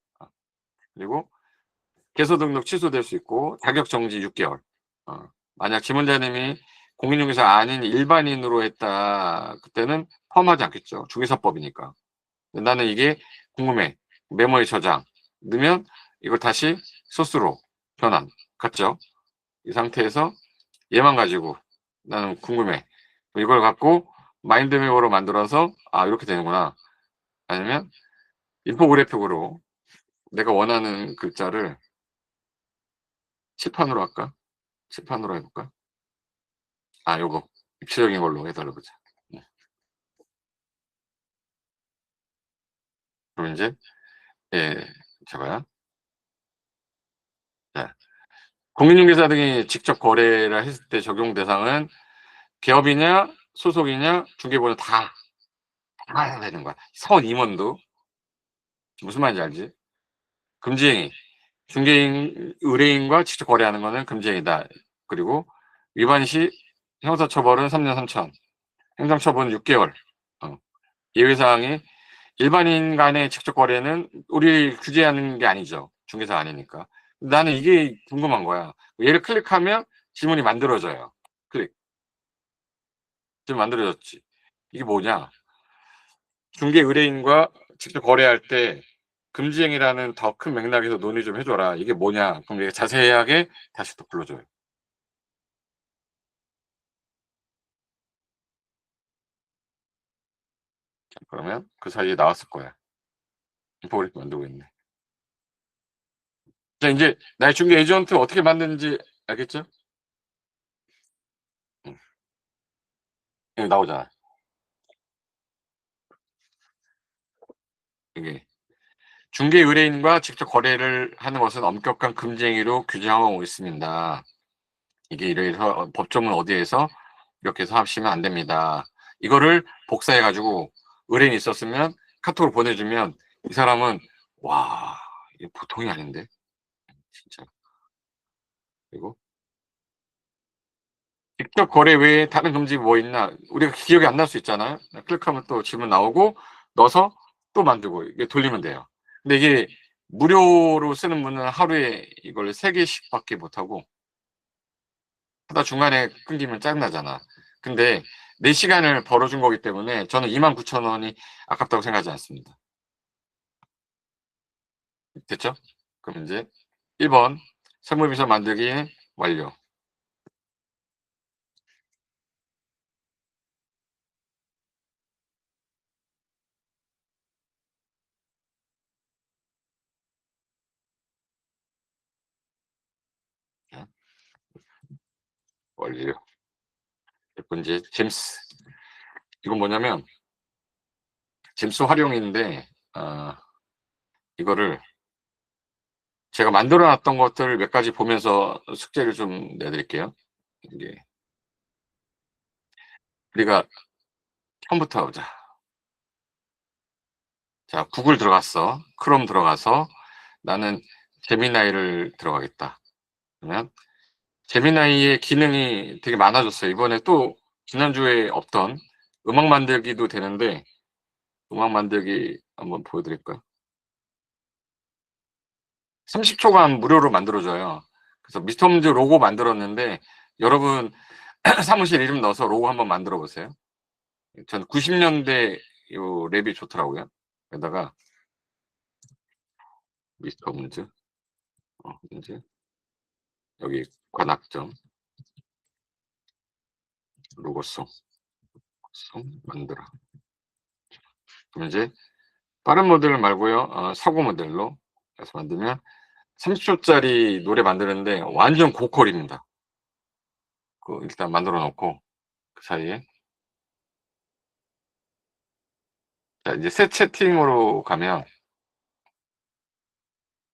그리고 개소 등록 취소될 수 있고 자격 정지 6개월. 만약 지문자님이 공인중개사 아닌 일반인으로 했다. 그때는 포함하지 않겠죠. 중개사법이니까. 나는 이게 궁금해. 메모에 저장. 넣으면 이걸 다시 소스로 변환. 갔죠? 이 상태에서 얘만 가지고 나는 궁금해. 이걸 갖고 마인드맵으로 만들어서 '아 이렇게 되는구나.' 아니면 인포그래픽으로 내가 원하는 글자를 칠판으로 할까? 칠판으로 해 볼까? 요거 입체적인 걸로 해 달라 보자. 음. 그럼 인제 예 제가요. 네. 공인중개사 등이 직접 거래를 했을 때 적용 대상은 기업이냐 소속이냐 중개보는 다 해야 되는 거야. 사원 임원도. 무슨 말인지 알지? 금지행위. 중개인 의뢰인과 직접 거래하는 거는 금지행위다. 그리고 위반 시 형사처벌은 3년 3천, 행정처분은 6개월. 어. 예외 사항이 일반인 간의 직접 거래는 우리 규제하는 게 아니죠. 중개사가 아니니까. 나는 이게 궁금한 거야. 얘를 클릭하면 지문이 만들어져요. 클릭. 지금 만들어졌지. 이게 뭐냐? 중개 의뢰인과 직접 거래할 때 금지행위라는 더 큰 맥락에서 논의 좀 해 줘라. 이게 뭐냐? 그럼 얘가 자세하게 다시 또 불러줘요. 그러면 그 사이에 나왔을 거야. 인포그래픽 만들고 있네. 자 인제 나의 중개 에이전트 어떻게 만드는지 알겠죠? 음. 여기 나오잖아. 이게 중개 의뢰인과 직접 거래를 하는 것은 엄격한 금지 행위로 규정하고 있습니다. 이게 이래서 법조문 어디에서 이렇게 해서 하시면 안 됩니다. 이거를 복사해 가지고 의뢰인이 있었으면 카톡을 보내주면 이 사람은 와, 이게 보통이 아닌데 진짜. 그리고 직접 거래 외에 다른 금지 뭐 있나 우리가 기억이 안 날 수 있잖아요. 클릭하면 또 질문 나오고 넣어서 또 만들고 이게 돌리면 돼요. 근데 이게 무료로 쓰는 분은 하루에 이걸 3개씩밖에 못 하고 하다 중간에 끊기면 짜증나잖아. 근데 내 시간을 벌어준 거기 때문에 저는 29,000원이 아깝다고 생각하지 않습니다. 됐죠? 그럼 이제 1번 세무비서 만들기 완료. 완료. 몇 번째 잼스. 이건 뭐냐면 잼스 활용인데 이거를 제가 만들어 놨던 것들을 몇 가지 보면서 숙제를 좀 내드릴게요. 이게 우리가 처음부터 보자. 자, 구글 들어갔어. 크롬 들어가서 나는 제미나이를 들어가겠다. 그러면 제미나이의 기능이 되게 많아졌어요. 이번에 또 지난주에 없던 음악 만들기도 되는데 음악 만들기 한번 보여드릴까요? 30초간 무료로 만들어줘요. 그래서 미스터 홈즈 로고 만들었는데 여러분 사무실 이름 넣어서 로고 한번 만들어 보세요. 전 90년대 요 랩이 좋더라고요. 여기다가 미스터 홈즈 이제 여기 관악점 로고송 만들어. 그럼 이제 빠른 모델 말고요. 사고 모델로 해서 만들면 30초짜리 노래 만드는데 완전 고퀄입니다. 그 일단 만들어 놓고 그 사이에 자 이제 새 채팅으로 가면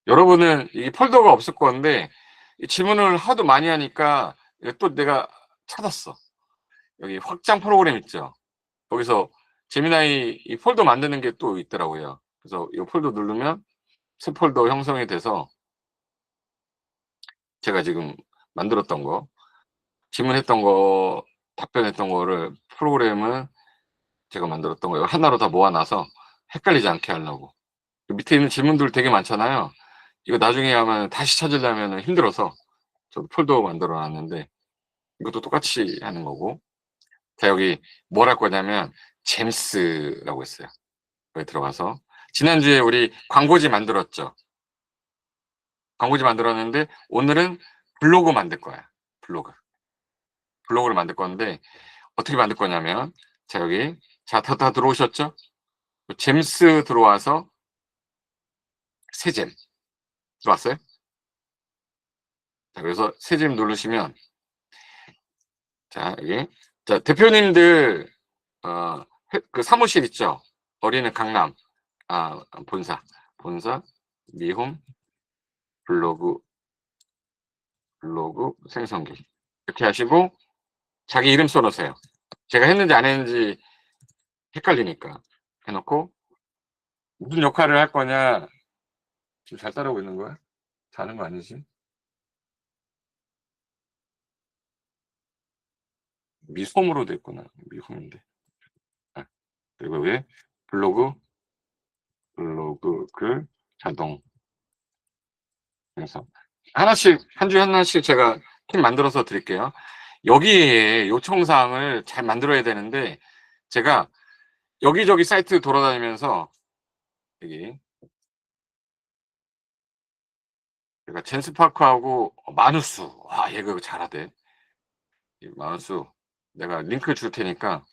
여러분은 이 폴더가 없을 건데 이 질문을 하도 많이 하니까 또 내가 찾았어. 여기 확장 프로그램 있죠. 거기서 제미나이 이 폴더 만드는 게 또 있더라고요. 그래서 이 폴더 누르면 새 폴더 형성이 돼서 제가 지금 만들었던 거 질문했던 거 답변했던 거를 프로그램을 제가 만들었던 거 하나로 다 모아놔서 헷갈리지 않게 하려고. 그 밑에 있는 질문들 되게 많잖아요. 이거 나중에 하면 다시 찾으려면 힘들어서 저도 폴더 만들어 놨는데 이것도 똑같이 하는 거고. 자 여기 뭘 할 거냐면 잼스라고 했어요. 여기 들어가서 지난주에 우리 광고지 만들었죠. 광고지 만들었는데 오늘은 블로그 만들 거야. 블로그를 만들 건데 어떻게 만들 거냐면 자 여기 다 들어오셨죠? 잼스 들어와서 새잼 들어왔어요? 자 그래서 새잼 누르시면 자 여기 자 대표님들 그 사무실 있죠? 어린이 강남 본사 미홈 블로그 생성기 이렇게 하시고 자기 이름 써놓으세요. 제가 했는지 안 했는지 헷갈리니까 해놓고 무슨 역할을 할 거냐 지금 잘 따라오고 있는 거야? 자는 거 아니지? 미솜으로 돼 있구나. 미솜인데. 그리고 왜 블로그 글 자동 해서 하나씩 한 주에 하나씩 제가 팀 만들어서 드릴게요. 여기에 요청사항을 잘 만들어야 되는데 제가 여기저기 사이트 돌아다니면서 여기 제가 젠스파크하고 마누스 얘 그거 잘하대. 마누스 내가 링크 줄 테니까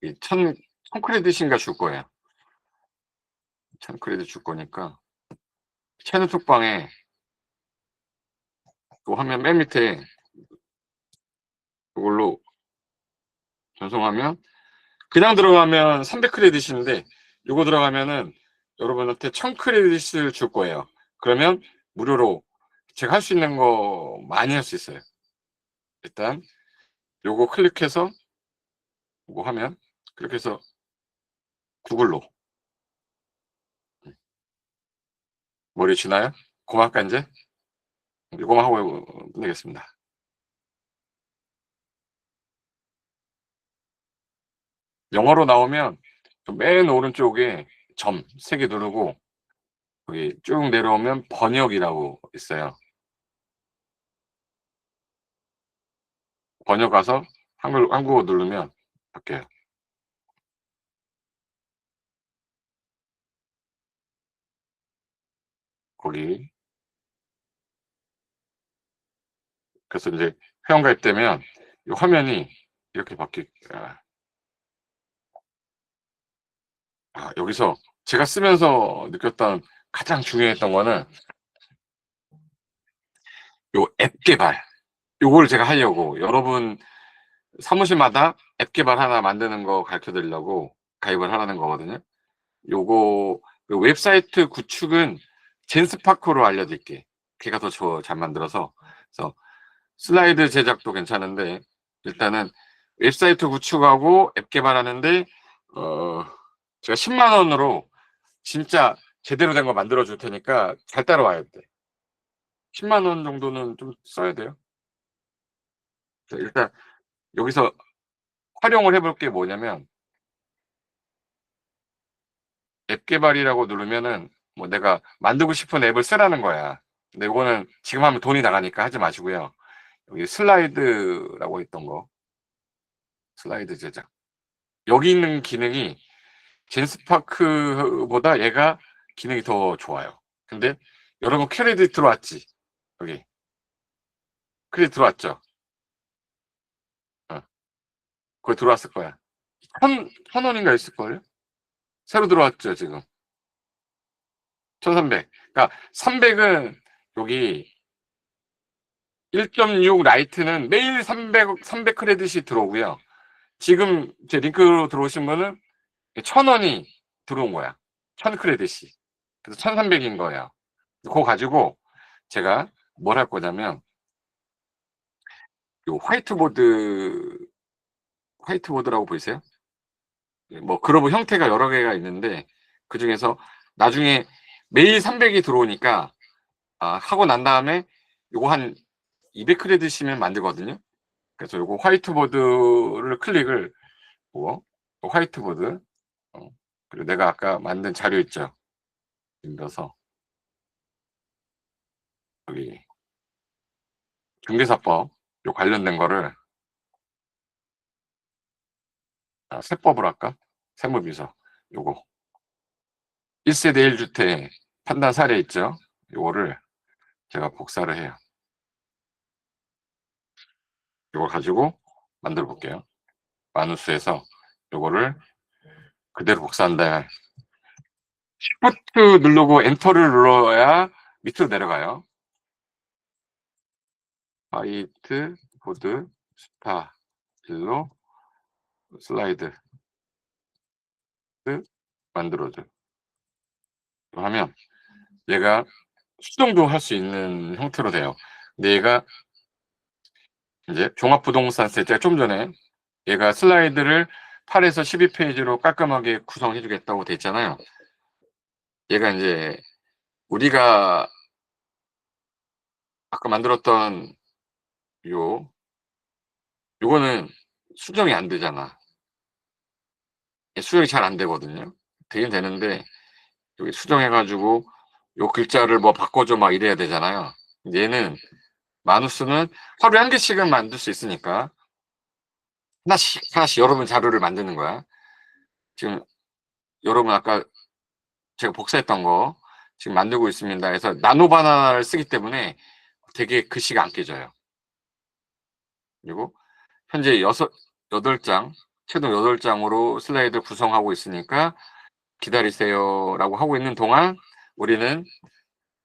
이 1000 크레딧인가 줄 거예요. 1000 크레딧 줄 거니까 채널 톡방에 그 화면 맨 밑에 그걸로 전송하면 그냥 들어가면 300 크레딧인데 요거 들어가면은 여러분한테 1000 크레딧을 줄 거예요. 그러면 무료로 제가 할 수 있는 거 많이 할 수 있어요. 일단 요거 클릭해서 요거 하면 클릭해서 구글로 머리 쥐나요? 고만 할까 인제? 요거만 하고 끝내겠습니다. 영어로 나오면 그 맨 오른쪽에 점 3개 누르고 거기 쭉 내려오면 번역이라고 있어요. 번역 가서 한국어 누르면 바뀌어요. 거기 그래서 인제 회원가입되면 요 화면이 이렇게 아 여기서 제가 쓰면서 느꼈던 가장 중요했던 거는 요 앱 개발. 요거를 제가 하려고 여러분 사무실마다 앱 개발 하나 만드는 거 가르쳐 드리려고 가입을 하라는 거거든요. 요거 그 웹사이트 구축은 젠스파크로 알려드릴게. 걔가 더 잘 만들어서. 그래서 슬라이드 제작도 괜찮은데 일단은 웹사이트 구축하고 앱 개발하는데 어 제가 10만 원으로 진짜 제대로 된 거 만들어 줄 테니까 잘 따라와야 돼. 10만 원 정도는 좀 써야 돼요. 그래서 일단 여기서 활용을 해볼 게 뭐냐면 앱 개발이라고 누르면은 뭐 내가 만들고 싶은 앱을 쓰라는 거야. 근데 요거는 지금 하면 돈이 나가니까 하지 마시고요. 여기 슬라이드라고 있던 거, 슬라이드 제작. 여기 있는 기능이 젠스파크보다 얘가 기능이 더 좋아요. 근데 여러분 크레딧 들어왔지? 여기 크레딧 들어왔죠? 어. 거기 들어왔을 거야. 1,000 원인가 있을걸요? 새로 들어왔죠, 지금. 1,300. 그러니까 300은 여기 1.6 라이트는 매일 300 크레딧이 들어오고요. 지금 제 링크로 들어오신 분은 1,000원이 들어온 거야. 1,000 크레딧이. 그래서 1,300인 거예요. 그거 가지고 제가 뭘 할 거냐면 요 화이트보드라고 보이세요? 뭐 글러브 형태가 여러 개가 있는데 그중에서 나중에 매일 300이 들어오니까 하고 난 다음에 요거 한 200 크레딧이면 만들거든요. 그래서 요거 화이트보드를 클릭을 뭐 화이트보드 어 그리고 내가 아까 만든 자료 있죠? 눌러서 여기 중개사법 요 관련된 거를 세법을 할까? 세무비서 요거 1 세대 1 주택 판단 사례 있죠? 요거를 제가 복사를 해요. 요걸 가지고 만들어 볼게요. 마누스에서 요거를 그대로 복사한 다음에 Shift 누르고 엔터를 눌러야 밑으로 내려가요. 화이트보드 스타일로 슬라이드 만들어 줘. 하면 얘가 수정도 할 수 있는 형태로 돼요. 근데 얘가 이제 종합부동산세 제가 좀 전에 얘가 슬라이드를 8에서 12 페이지로 깔끔하게 구성해 주겠다고 돼 있잖아요. 얘가 인제 우리가 아까 만들었던 요 요거는 수정이 안 되잖아. 수정이 잘 안 되거든요. 되긴 되는데 여기 수정해 가지고 요 글자를 뭐 바꿔 줘 막 이래야 되잖아요. 얘는 마누스는 하루에 1 개씩은 만들 수 있으니까 하나씩, 하나씩 여러분 자료를 만드는 거야. 지금 여러분 아까 제가 복사했던 거 지금 만들고 있습니다 해서 나노 바나나를 쓰기 때문에 되게 글씨가 안 깨져요. 그리고 현재 8 장, 최종 8 장으로 슬라이드를 구성하고 있으니까 기다리세요라고 하고 있는 동안 우리는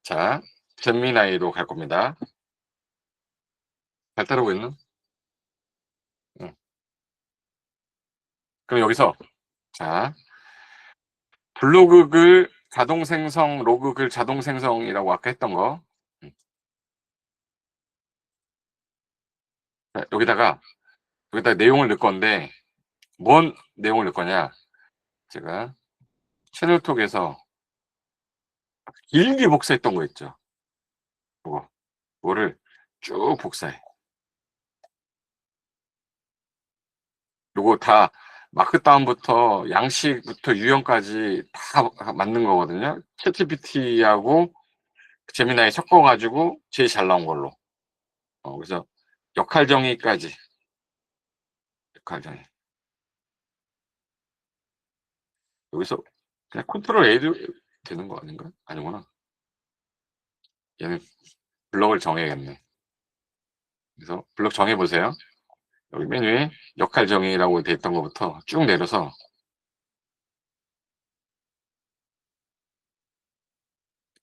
자, 잼미나이로 갈 겁니다. 잘 따라오고 있나? 응. 그럼 여기서 자, 블로그 글 자동 생성, 로그 글 자동 생성이라고 아까 했던 거. 여기다가 내용을 넣을 건데 뭔 내용을 넣을 거냐? 제가 채널톡에서 길게 복사했던 거 있죠. 그거를 쭉 복사해. 요거 다 마크다운부터 양식부터 유형까지 다 만든 거거든요. 챗GPT하고 제미나이 섞어 가지고 제일 잘 나온 걸로. 그래서 역할 정의까지. 역할 정의. 여기서 그냥 컨트롤 A도 되는 거 아닌가? 아니구나. 얘는 블럭을 정해야겠네. 그래서 블럭 정해 보세요. 여기 메뉴에 역할 정의라고 돼 있던 것부터 쭉 내려서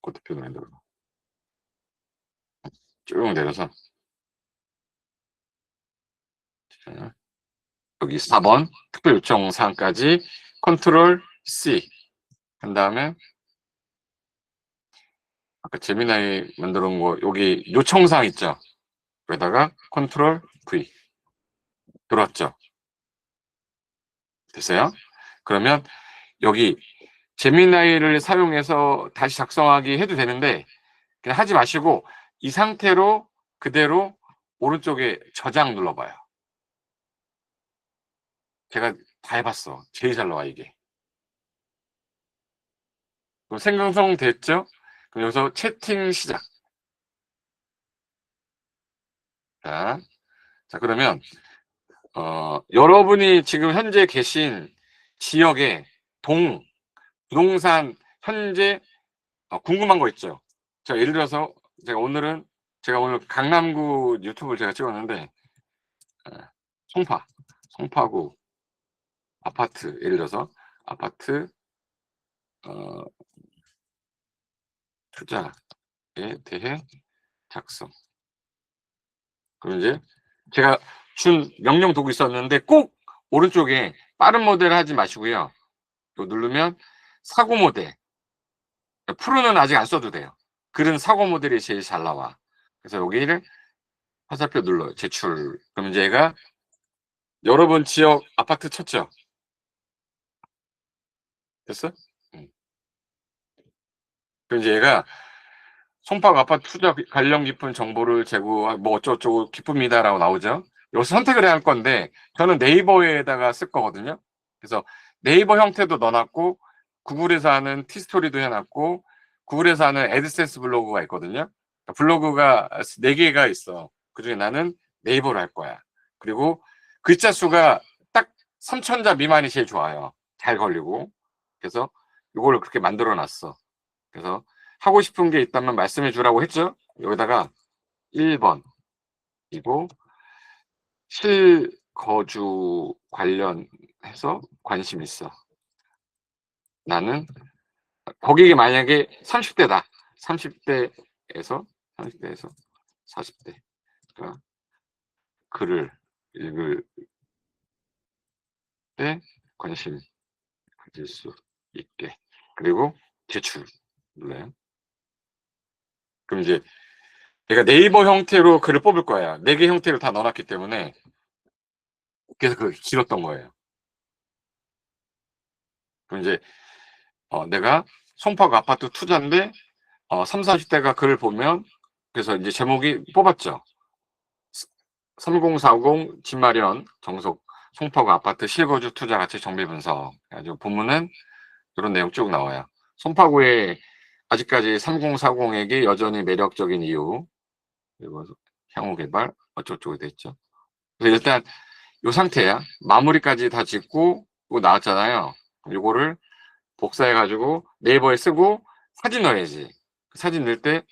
그것도 만들어. 쭉 내려서 자, 여기 4번 특별 요청 사항까지 컨트롤 C 한 다음에 아까 제미나이 만들어 놓은 거 여기 요청사항 있죠? 여기다가 컨트롤 V 들어왔죠? 됐어요? 그러면 여기 제미나이를 사용해서 다시 작성하기 해도 되는데 그냥 하지 마시고 이 상태로 그대로 오른쪽에 저장 눌러봐요. 제가 다 해봤어. 제일 잘 나와 이게. 그럼 생성성 됐죠? 그럼 여기서 채팅 시작. 자, 그러면 여러분이 지금 현재 계신 지역에 부동산 현재 궁금한 거 있죠? 자, 예를 들어서 제가 오늘 강남구 유튜브를 제가 찍었는데 송파구 아파트 예를 들어서 아파트 투자에 대해 작성. 그럼 이제 제가 준 명령 도구 있었는데 꼭 오른쪽에 빠른 모델 하지 마시고요. 이거 누르면 사고 모델. 프로는 아직 안 써도 돼요. 글은 사고 모델이 제일 잘 나와. 그래서 여기를 화살표 눌러요. 제출. 그럼 이제 얘가 여러분 지역 아파트 쳤죠? 됐어? 그럼 이제 얘가 송파구 아파트 투자 관련 깊은 정보를 제공한 뭐 어쩌고저쩌고 기쁩니다라고 나오죠. 여기서 선택을 해야 할 건데 저는 네이버에다가 쓸 거거든요. 그래서 네이버 형태도 넣어놨고 구글에서 하는 티스토리도 해놨고 구글에서 하는 애드센스 블로그가 있거든요. 블로그가 4개가 있어. 그중에 나는 네이버로 할 거야. 그리고 글자 수가 딱 3,000자 미만이 제일 좋아요. 잘 걸리고. 그래서 이거를 그렇게 만들어 놨어. 그래서 하고 싶은 게 있다면 말씀해 주라고 했죠. 여기다가 1번이고 실거주 관련해서 관심 있어. 나는 거기에 만약에 30대다. 30대에서 40대가 글을 읽을 때 관심 가질 수 있게. 그리고 제출 눌러요. 그럼 이제 얘가 네이버 형태로 글을 뽑을 거야. 4개 형태를 다 넣어놨기 때문에 그래서 그게 길었던 거예요. 그럼 이제 내가 송파구 아파트 투자인데 30, 40대가 글을 보면 그래서 이제 제목이 뽑았죠. 3040 집마련 정석 송파구 아파트 실거주 투자 가치 정비 분석. 아주 본문은 이런 내용 쭉 나와요. 송파구에 아직까지 3040에게 여전히 매력적인 이유 그리고 향후 개발 어쩌고저쩌고 돼 있죠. 그래서 일단 이 상태야. 마무리까지 다 짓고 이거 나왔잖아요. 이거를 복사해 가지고 네이버에 쓰고 사진 넣어야지. 사진 넣을 때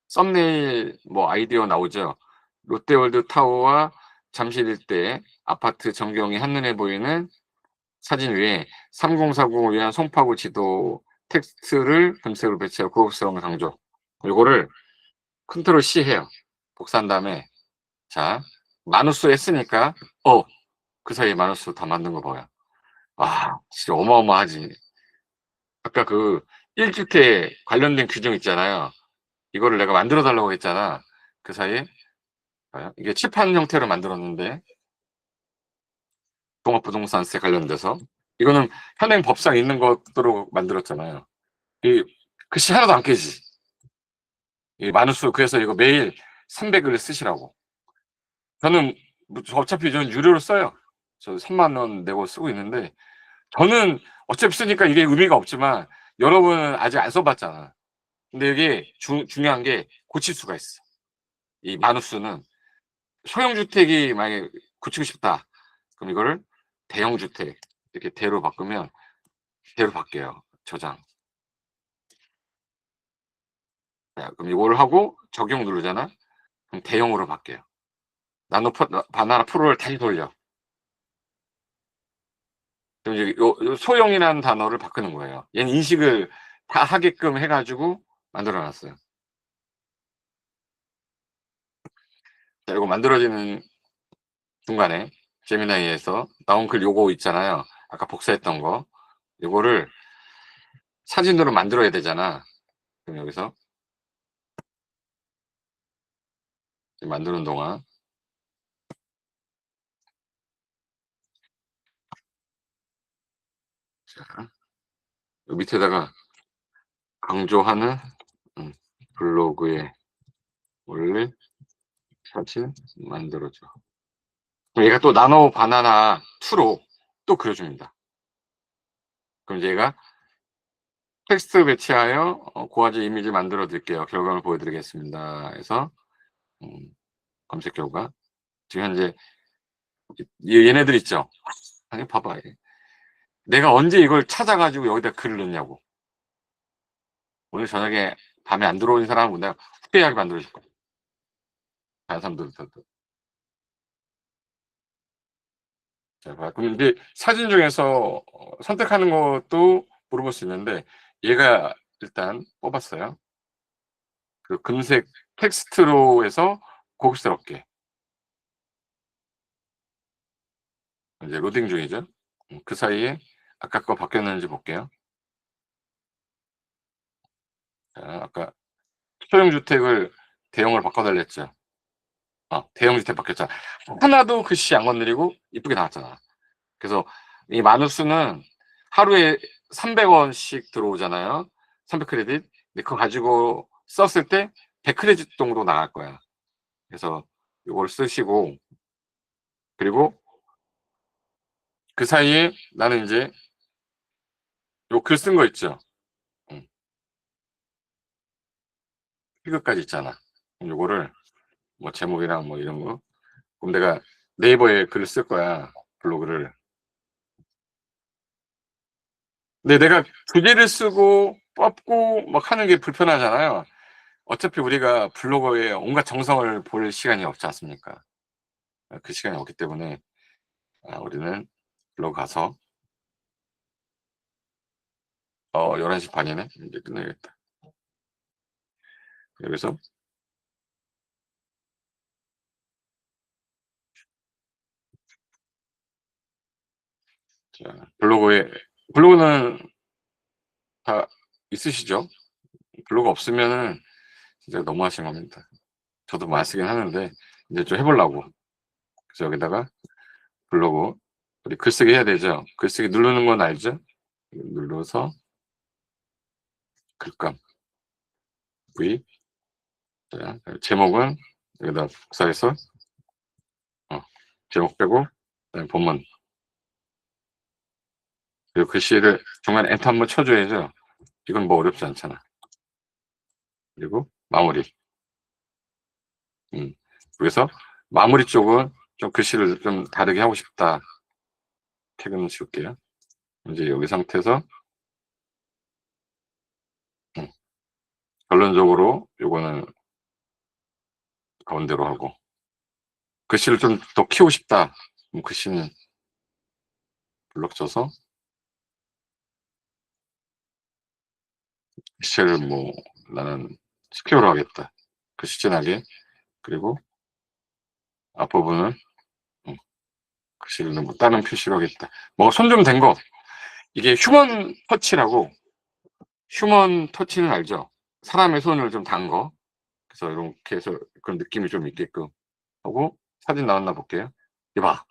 썸네일 뭐 아이디어 나오죠. 롯데월드 타워와 잠실 일대 아파트 전경이 한눈에 보이는 사진 위에 3040을 위한 송파구 지도 텍스트를 금색으로 배치하고 고급스러움을 강조. 이거를 컨트롤 C 해요. 복사한 다음에 자 마누스 했으니까 그 사이에 마누스 다 만든 거 봐요. 와 진짜 어마어마하지. 아까 그 1주택 관련된 규정 있잖아요. 이거를 내가 만들어 달라고 했잖아. 그 사이에 이게 칠판 형태로 만들었는데 종합부동산세 관련돼서 이거는 현행 법상 있는 것대로 만들었잖아요. 이 글씨 하나도 안 깨지. 이 마누스 그래서 이거 매일 300을 쓰시라고. 저는 어차피 저는 유료로 써요. 저 3만 원 내고 쓰고 있는데 저는 어차피 쓰니까 이게 의미가 없지만 여러분은 아직 안 써봤잖아. 근데 이게 중요한 게 고칠 수가 있어. 이 마누스는 소형주택이 만약에 고치고 싶다. 그럼 이거를 대형주택 이렇게 대로 바꾸면 대로 바뀌어요. 저장. 자, 그럼 이걸 하고 적용 누르잖아. 그럼 대형으로 바뀌어요. 바나나 프로를 다시 돌려. 그럼 이제 요 소형이라는 단어를 바꾸는 거예요. 얘는 인식을 다 하게끔 해가지고 만들어 놨어요. 자, 이거 만들어지는 중간에 제미나이에서 나온 글 요거 있잖아요. 아까 복사했던 거. 요거를 사진으로 만들어야 되잖아. 그럼 여기서 만드는 동안 자, 요 밑에다가 강조하는 블로그에 올릴 사진 만들어줘. 그럼 얘가 또 나노 바나나 2로 또 그려줍니다. 그럼 얘가 텍스트 배치하여 고화질 이미지 만들어 드릴게요. 결과를 보여드리겠습니다. 해서 검색 결과 지금 현재 얘네들 있죠. 아니 봐봐. 내가 언제 이걸 찾아가지고 여기다 글을 넣냐고. 오늘 저녁에 밤에 안 들어오는 사람은 내가 후회하게 만들어줄 거야. 다른 사람들도. 자, 그럼 이제 사진 중에서 선택하는 것도 물어볼 수 있는데 얘가 일단 뽑았어요. 그 금색 텍스트로 해서 고급스럽게 이제 로딩 중이죠. 그 사이에 아까 거 바뀌었는지 볼게요. 자, 아까 소형 주택을 대형으로 바꿔달랬죠. 대형 주택 바뀌었잖아. 하나도 글씨 안 건드리고 이쁘게 나왔잖아. 그래서 이 마누스는 하루에 300원씩 들어오잖아요. 300크레딧. 근데 그거 가지고 썼을 때 100크레딧 정도 나갈 거야. 그래서 이걸 쓰시고 그리고 그 사이에 나는 이제 요 글 쓴 거 있죠. 피그까지 있잖아. 그럼 요거를 뭐 제목이랑 뭐 이런 거. 그럼 내가 네이버에 글을 쓸 거야. 블로그를. 근데 내가 주제를 쓰고 뽑고 막 하는 게 불편하잖아요. 어차피 우리가 블로거에 온갖 정성을 볼 시간이 없지 않습니까? 그 시간이 없기 때문에 우리는 블로그 가서 11시 반이네. 이제 끝내야겠다. 여기서 자, 블로그는 다 있으시죠? 블로그 없으면은 진짜 너무 하신 겁니다. 저도 많이 쓰긴 하는데 이제 좀 해보려고. 그래서 여기다가 블로그 우리 글쓰기 해야 되죠. 글쓰기 누르는 건 알죠? 눌러서 글감 V 자, 제목은 여기다 복사해서 제목 빼고 그다음에 본문 그리고 글씨를 중간에 엔터 한번 쳐줘야죠. 이건 뭐 어렵지 않잖아. 그리고 마무리. 그래서 마무리 쪽은 좀 글씨를 좀 다르게 하고 싶다. 태그는 지울게요. 이제 여기 상태에서 결론적으로 요거는 가운데로 하고 글씨를 좀 더 키우고 싶다. 그럼 글씨는 블럭 줘서 글씨를 뭐 나는 스퀘어로 하겠다. 글씨 진하게 그리고 앞부분은 글씨를 뭐 다른 표시로 하겠다. 뭐 손 좀 댄 거 이게 휴먼 터치라고 휴먼 터치는 알죠? 사람의 손을 좀 단 거. 그래서 이렇게 해서 그런 느낌이 좀 있게끔 하고 사진 나왔나 볼게요. 이봐.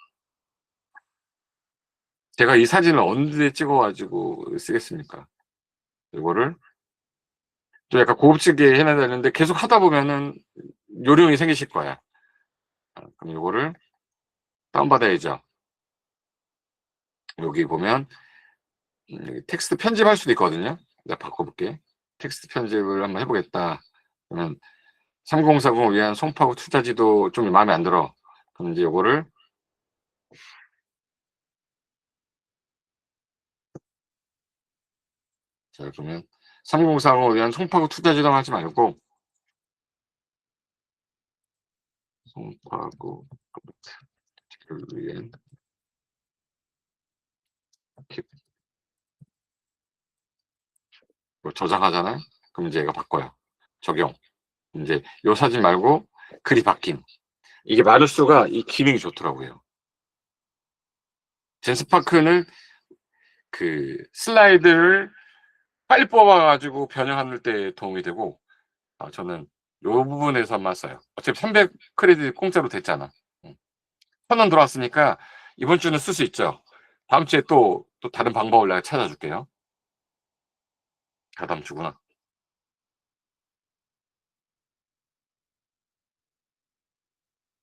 제가 이 사진을 언제 찍어 가지고 쓰겠습니까? 이거를 좀 약간 고급지게 해 놔야 되는데 계속 하다 보면은 요령이 생기실 거야. 그럼 요거를 다운받아야죠. 여기 보면 여기 텍스트 편집할 수도 있거든요. 내가 바꿔 볼게. 텍스트 편집을 한번 해 보겠다. 그러면 3040을 위한 송파구 투자지도 좀 마음에 안 들어. 그럼 이제 요거를 자 그러면 3040을 위한 송파구 투자지도 하지 말고 송파구 를 위한 이렇게 뭐 저장하잖아요. 그럼 이제 얘가 바꿔요. 적용. 인제 요 사진 말고 글이 바뀜. 이게 마르수가 이 기능이 좋더라고요. 젠스파크는 그 슬라이드를 빨리 뽑아 가지고 변형하는 데 도움이 되고 저는 요 부분에서만 써요. 어차피 300 크레딧 공짜로 됐잖아. 1,000원 들어왔으니까 이번 주는 쓸 수 있죠. 다음 주에 또 다른 방법을 내가 찾아줄게요. 다다음 주구나.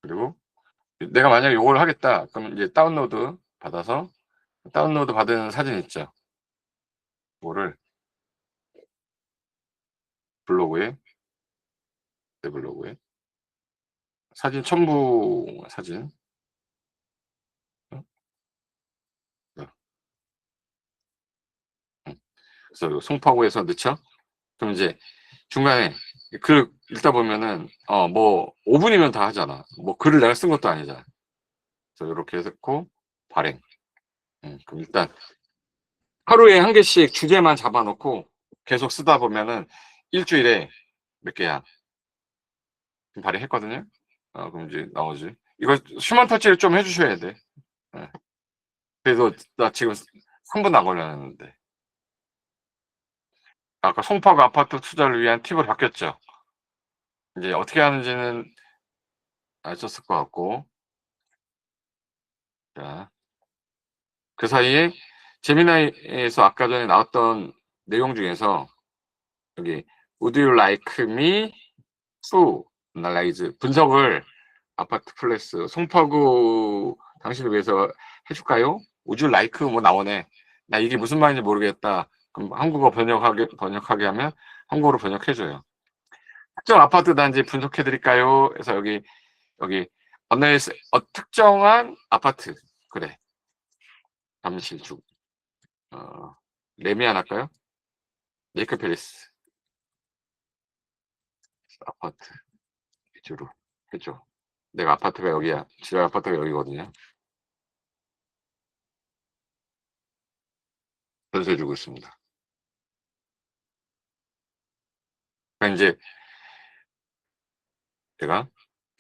그리고 내가 만약에 요걸 하겠다. 그럼 이제 다운로드 받아서 다운로드 받은 사진 있죠. 요거를 블로그에 내 블로그에 사진 첨부 사진 어 어 그래서 요 송파구에서 넣죠. 그럼 이제 중간에 글 읽다 보면은 뭐 5 분이면 다 하잖아. 뭐 글을 내가 쓴 것도 아니잖아. 그래서 요렇게 해서 넣고 발행. 그럼 일단 하루에 한 개씩 주제만 잡아 놓고 계속 쓰다 보면은 일 주일에 몇 개야. 지금 발행했거든요. 그럼 이제 나오지. 이거 휴먼 터치를 좀 해 주셔야 돼. 예. 그래서 나 지금 3분 안 걸렸는데. 아까 송파구 아파트 투자를 위한 팁으로 바뀌었죠. 이제 어떻게 하는지는 아셨을 것 같고. 자, 그 사이에 제미나이에서 아까 전에 나왔던 내용 중에서 여기 "Would you like me to analyze" 분석을 아파트 플레이스 송파구 당신을 위해서 해 줄까요? "Would you like" 뭐 나오네. 나 이게 무슨 말인지 모르겠다. 그럼 한국어 번역하게 하면 한국어로 번역해 줘요. "특정 아파트 단지 분석해 드릴까요?" 해서 여기 어나리스 특정한 아파트. 그래. 잠실 주 레미안 할까요? 레이크 팰리스 아파트 위주로 해 줘. 내가 아파트가 여기야. 지역 아파트가 여기거든요. 전수해 주고 있습니다. 그러니까 인제 내가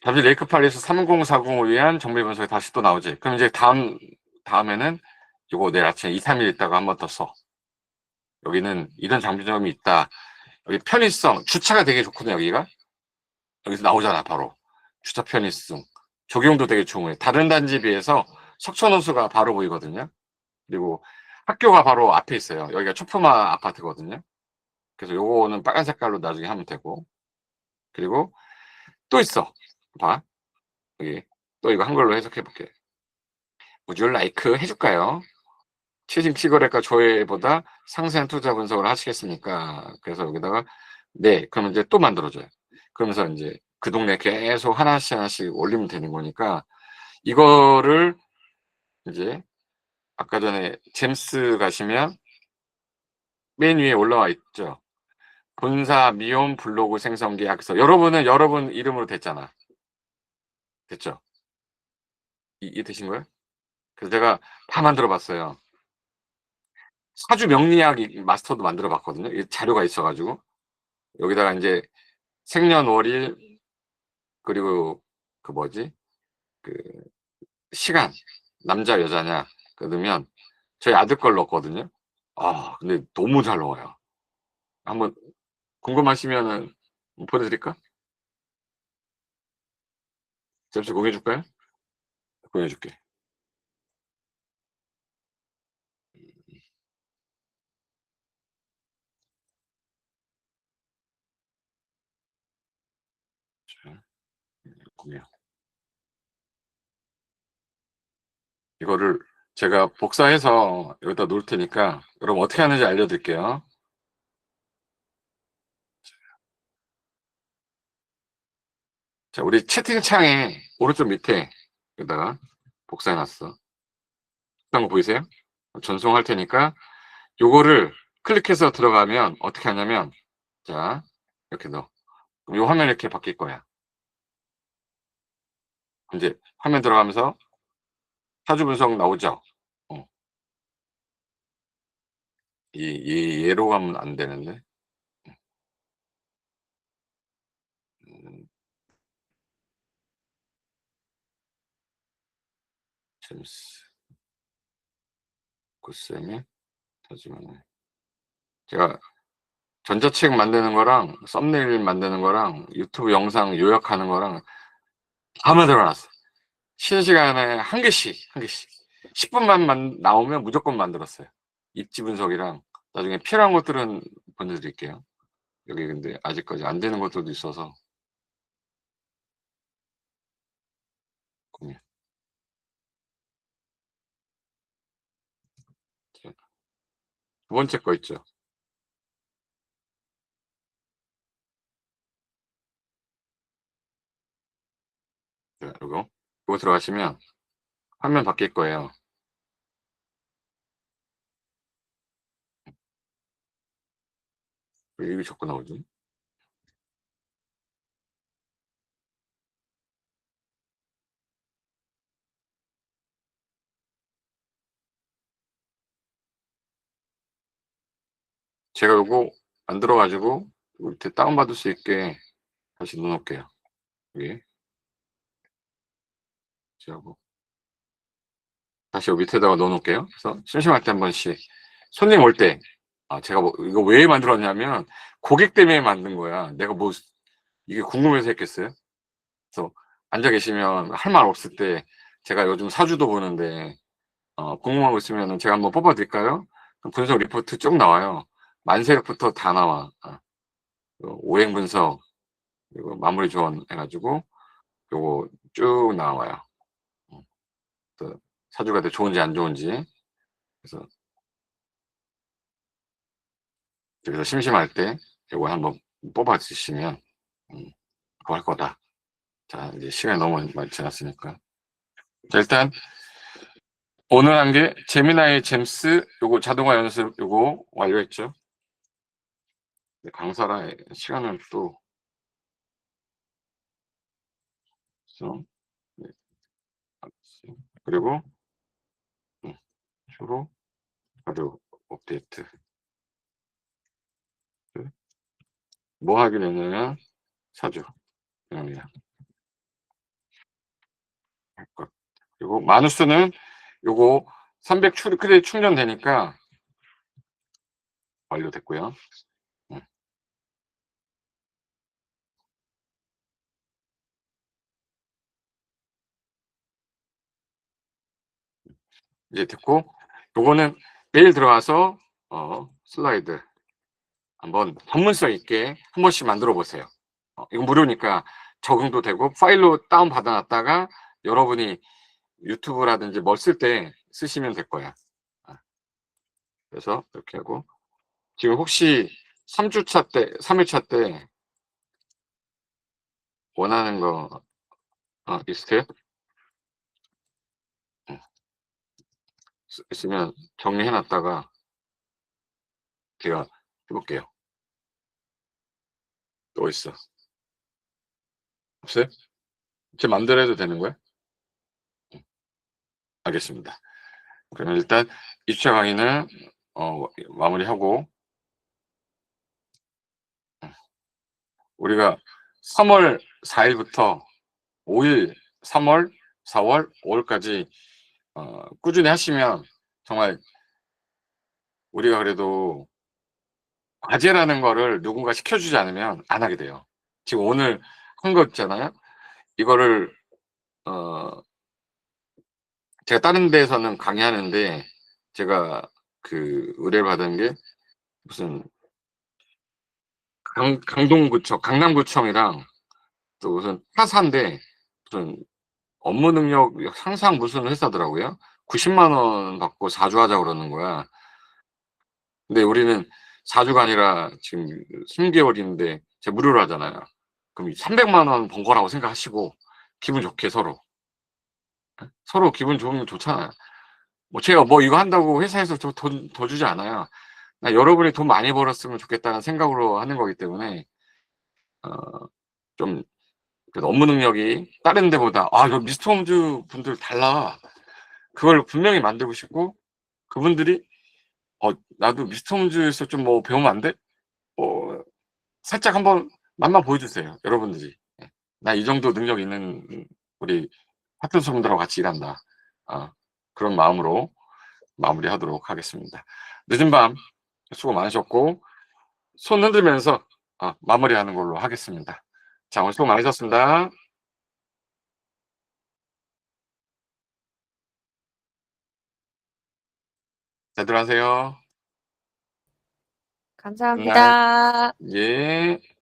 잠실 레이크 팰리스 3040을 위한 정밀 분석이 다시 또 나오지. 그럼 이제 다음에는 요거 내일 아침에 2-3일 있다가 한 번 더 써. 여기는 이런 장점이 있다. 여기 편의성, 주차가 되게 좋거든요, 여기가. 여기서 나오잖아, 바로. 주차 편의성. 적용도 되게 좋은 다른 단지에 비해서 석촌호수가 바로 보이거든요. 그리고 학교가 바로 앞에 있어요. 여기가 초품화 아파트거든요. 그래서 요거는 빨간 색깔로 나중에 하면 되고. 그리고 또 있어. 봐. 여기 또 이거 한글로 해석해 볼게. "Would you like" 해 줄까요? "최신 피거래가 조회보다 상세한 투자 분석을 하시겠습니까?" 그래서 여기다가 네. 그러면 이제 또 만들어 줘요. 그러면서 인제 그 동네 계속 하나씩 하나씩 올리면 되는 거니까 이거를 이제 아까 전에 잼스 가시면 맨 위에 올라와 있죠. 본사 미혼 블로그 생성 계약서. 여러분은 여러분 이름으로 됐잖아. 됐죠? 이해되신 거예요? 그래서 제가 다 만들어 봤어요. 사주 명리학 마스터도 만들어 봤거든요. 이 자료가 있어 가지고. 여기다가 인제 생년월일 그리고 그 뭐지? 그 시간 남자 여자냐 그 넣으면 저희 아들 걸 넣었거든요. 근데 너무 잘 나와요. 한번 궁금하시면은 보내 드릴까? 잼스 공유해줄까요? 공유해줄게. 자, 공유. 이거를 제가 복사해서 여기다 놓을 테니까 여러분 어떻게 하는지 알려드릴게요. 자, 우리 채팅창에 오른쪽 밑에 여기다가 복사해놨어. 그런 거 보이세요? 전송할 테니까 요거를 클릭해서 들어가면 어떻게 하냐면, 자, 이렇게 넣어. 그럼 요 화면 이렇게 바뀔 거야. 이제 화면 들어가면서 사주 분석 나오죠? 어. 얘로 가면 안 되는데. 음, 제임스 굿쌤의 사주만. 제가 전자책 만드는 거랑 썸네일 만드는 거랑 유튜브 영상 요약하는 거랑 다 만들어 놨어. 쉬는 시간에 한 개씩. 10분만 나오면 무조건 만들었어요. 입지 분석이랑 나중에 필요한 것들은 보내드릴게요. 여기 근데 아직까지 안 되는 것들도 있어서. 두 번째 거 있죠. 요거 들어가시면 화면 바뀔 거예요. 왜 이게 자꾸 나오지? 제가 요거 만들어 가지고 밑에 다운받을 수 있게 다시 넣어 놓을게요. 여기 하고 다시 여기 밑에다가 넣어 놓을게요. 그래서 심심할 때 한 번씩 손님 올 때, 제가 뭐 이거 왜 만들었냐면 고객 때문에 만든 거야. 내가 뭐 이게 궁금해서 했겠어요? 그래서 앉아 계시면 할 말 없을 때 제가 요즘 사주도 보는데 궁금한 거 있으면은 제가 한번 뽑아 드릴까요? 그럼 분석 리포트 쭉 나와요. 만세력부터 다 나와. 오행 분석, 그리고 마무리 조언 해가지고 요거 쭉 나와요. 그 사주가 더 좋은지 안 좋은지. 그래서 여기서 심심할 때 요거 한번 뽑아 주시면 그거 할 거다. 자, 이제 시간이 너무 많이 지났으니까. 자, 일단 오늘 한 게 제미나이 잼스 요거 자동화 연습 요거 완료했죠. 네, 강사라 시간을 또 좀, 네, 그리고 주로 자료 업데이트. 뭐 하기로 했냐면 사주 영리학 할 것. 그리고 마누스는 요거 300 크레딧 충전되니까 완료됐고요. 음. 이제 됐고, 요거는 매일 들어가서 슬라이드 한번 전문성 있게 한 번씩 만들어 보세요. 이거 무료니까 적응도 되고 파일로 다운 받아놨다가 여러분이 유튜브라든지 뭘 쓸 때 쓰시면 될 거야. 그래서 이렇게 하고 지금 혹시 3주차 때, 3일차 때 원하는 거 있으세요? 있으면 정리해 놨다가 제가 해볼게요. 또 있어. 없어요? 제 맘대로 해도 되는 거야? 알겠습니다. 그러면 일단 2차 강의는 마무리하고 우리가 3월 4일부터 5일, 3월, 4월, 5월까지 꾸준히 하시면 정말 우리가 그래도 과제라는 거를 누군가 시켜주지 않으면 안 하게 돼요. 지금 오늘 한 거 있잖아요. 이거를 제가 다른 데에서는 강의하는데 제가 그 의뢰를 받은 게 무슨 강동구청, 강남구청이랑 또 무슨 타사인데 무슨 업무 능력 향상 무슨 회사더라고요. 90만 원 받고 4주 하자 그러는 거야. 근데 우리는 4주가 아니라 지금 3개월인데 제가 무료로 하잖아요. 그럼 300만 원 번 거라고 생각하시고 기분 좋게 서로 기분 좋으면 좋잖아요. 뭐 제가 뭐 이거 한다고 회사에서 돈 더 주지 않아요. 나 여러분이 돈 많이 벌었으면 좋겠다는 생각으로 하는 거기 때문에 어 좀 그래도 업무 능력이 다른 데보다 '아 이거 미스터홈즈 분들 달라.' 그걸 분명히 만들고 싶고 그분들이 '나도 미스터홈즈에서 좀 뭐 배우면 안 돼?' 살짝 한번 맛만 보여주세요, 여러분들이. 예. '나 이 정도 능력 있는 우리 파트너분들하고 같이 일한다.' 어 그런 마음으로 마무리하도록 하겠습니다. 늦은 밤 수고 많으셨고 손 흔들면서 마무리하는 걸로 하겠습니다. 자, 오늘 수고 많으셨습니다. 잘 들어가세요. 굿나잇. 감사합니다. 예.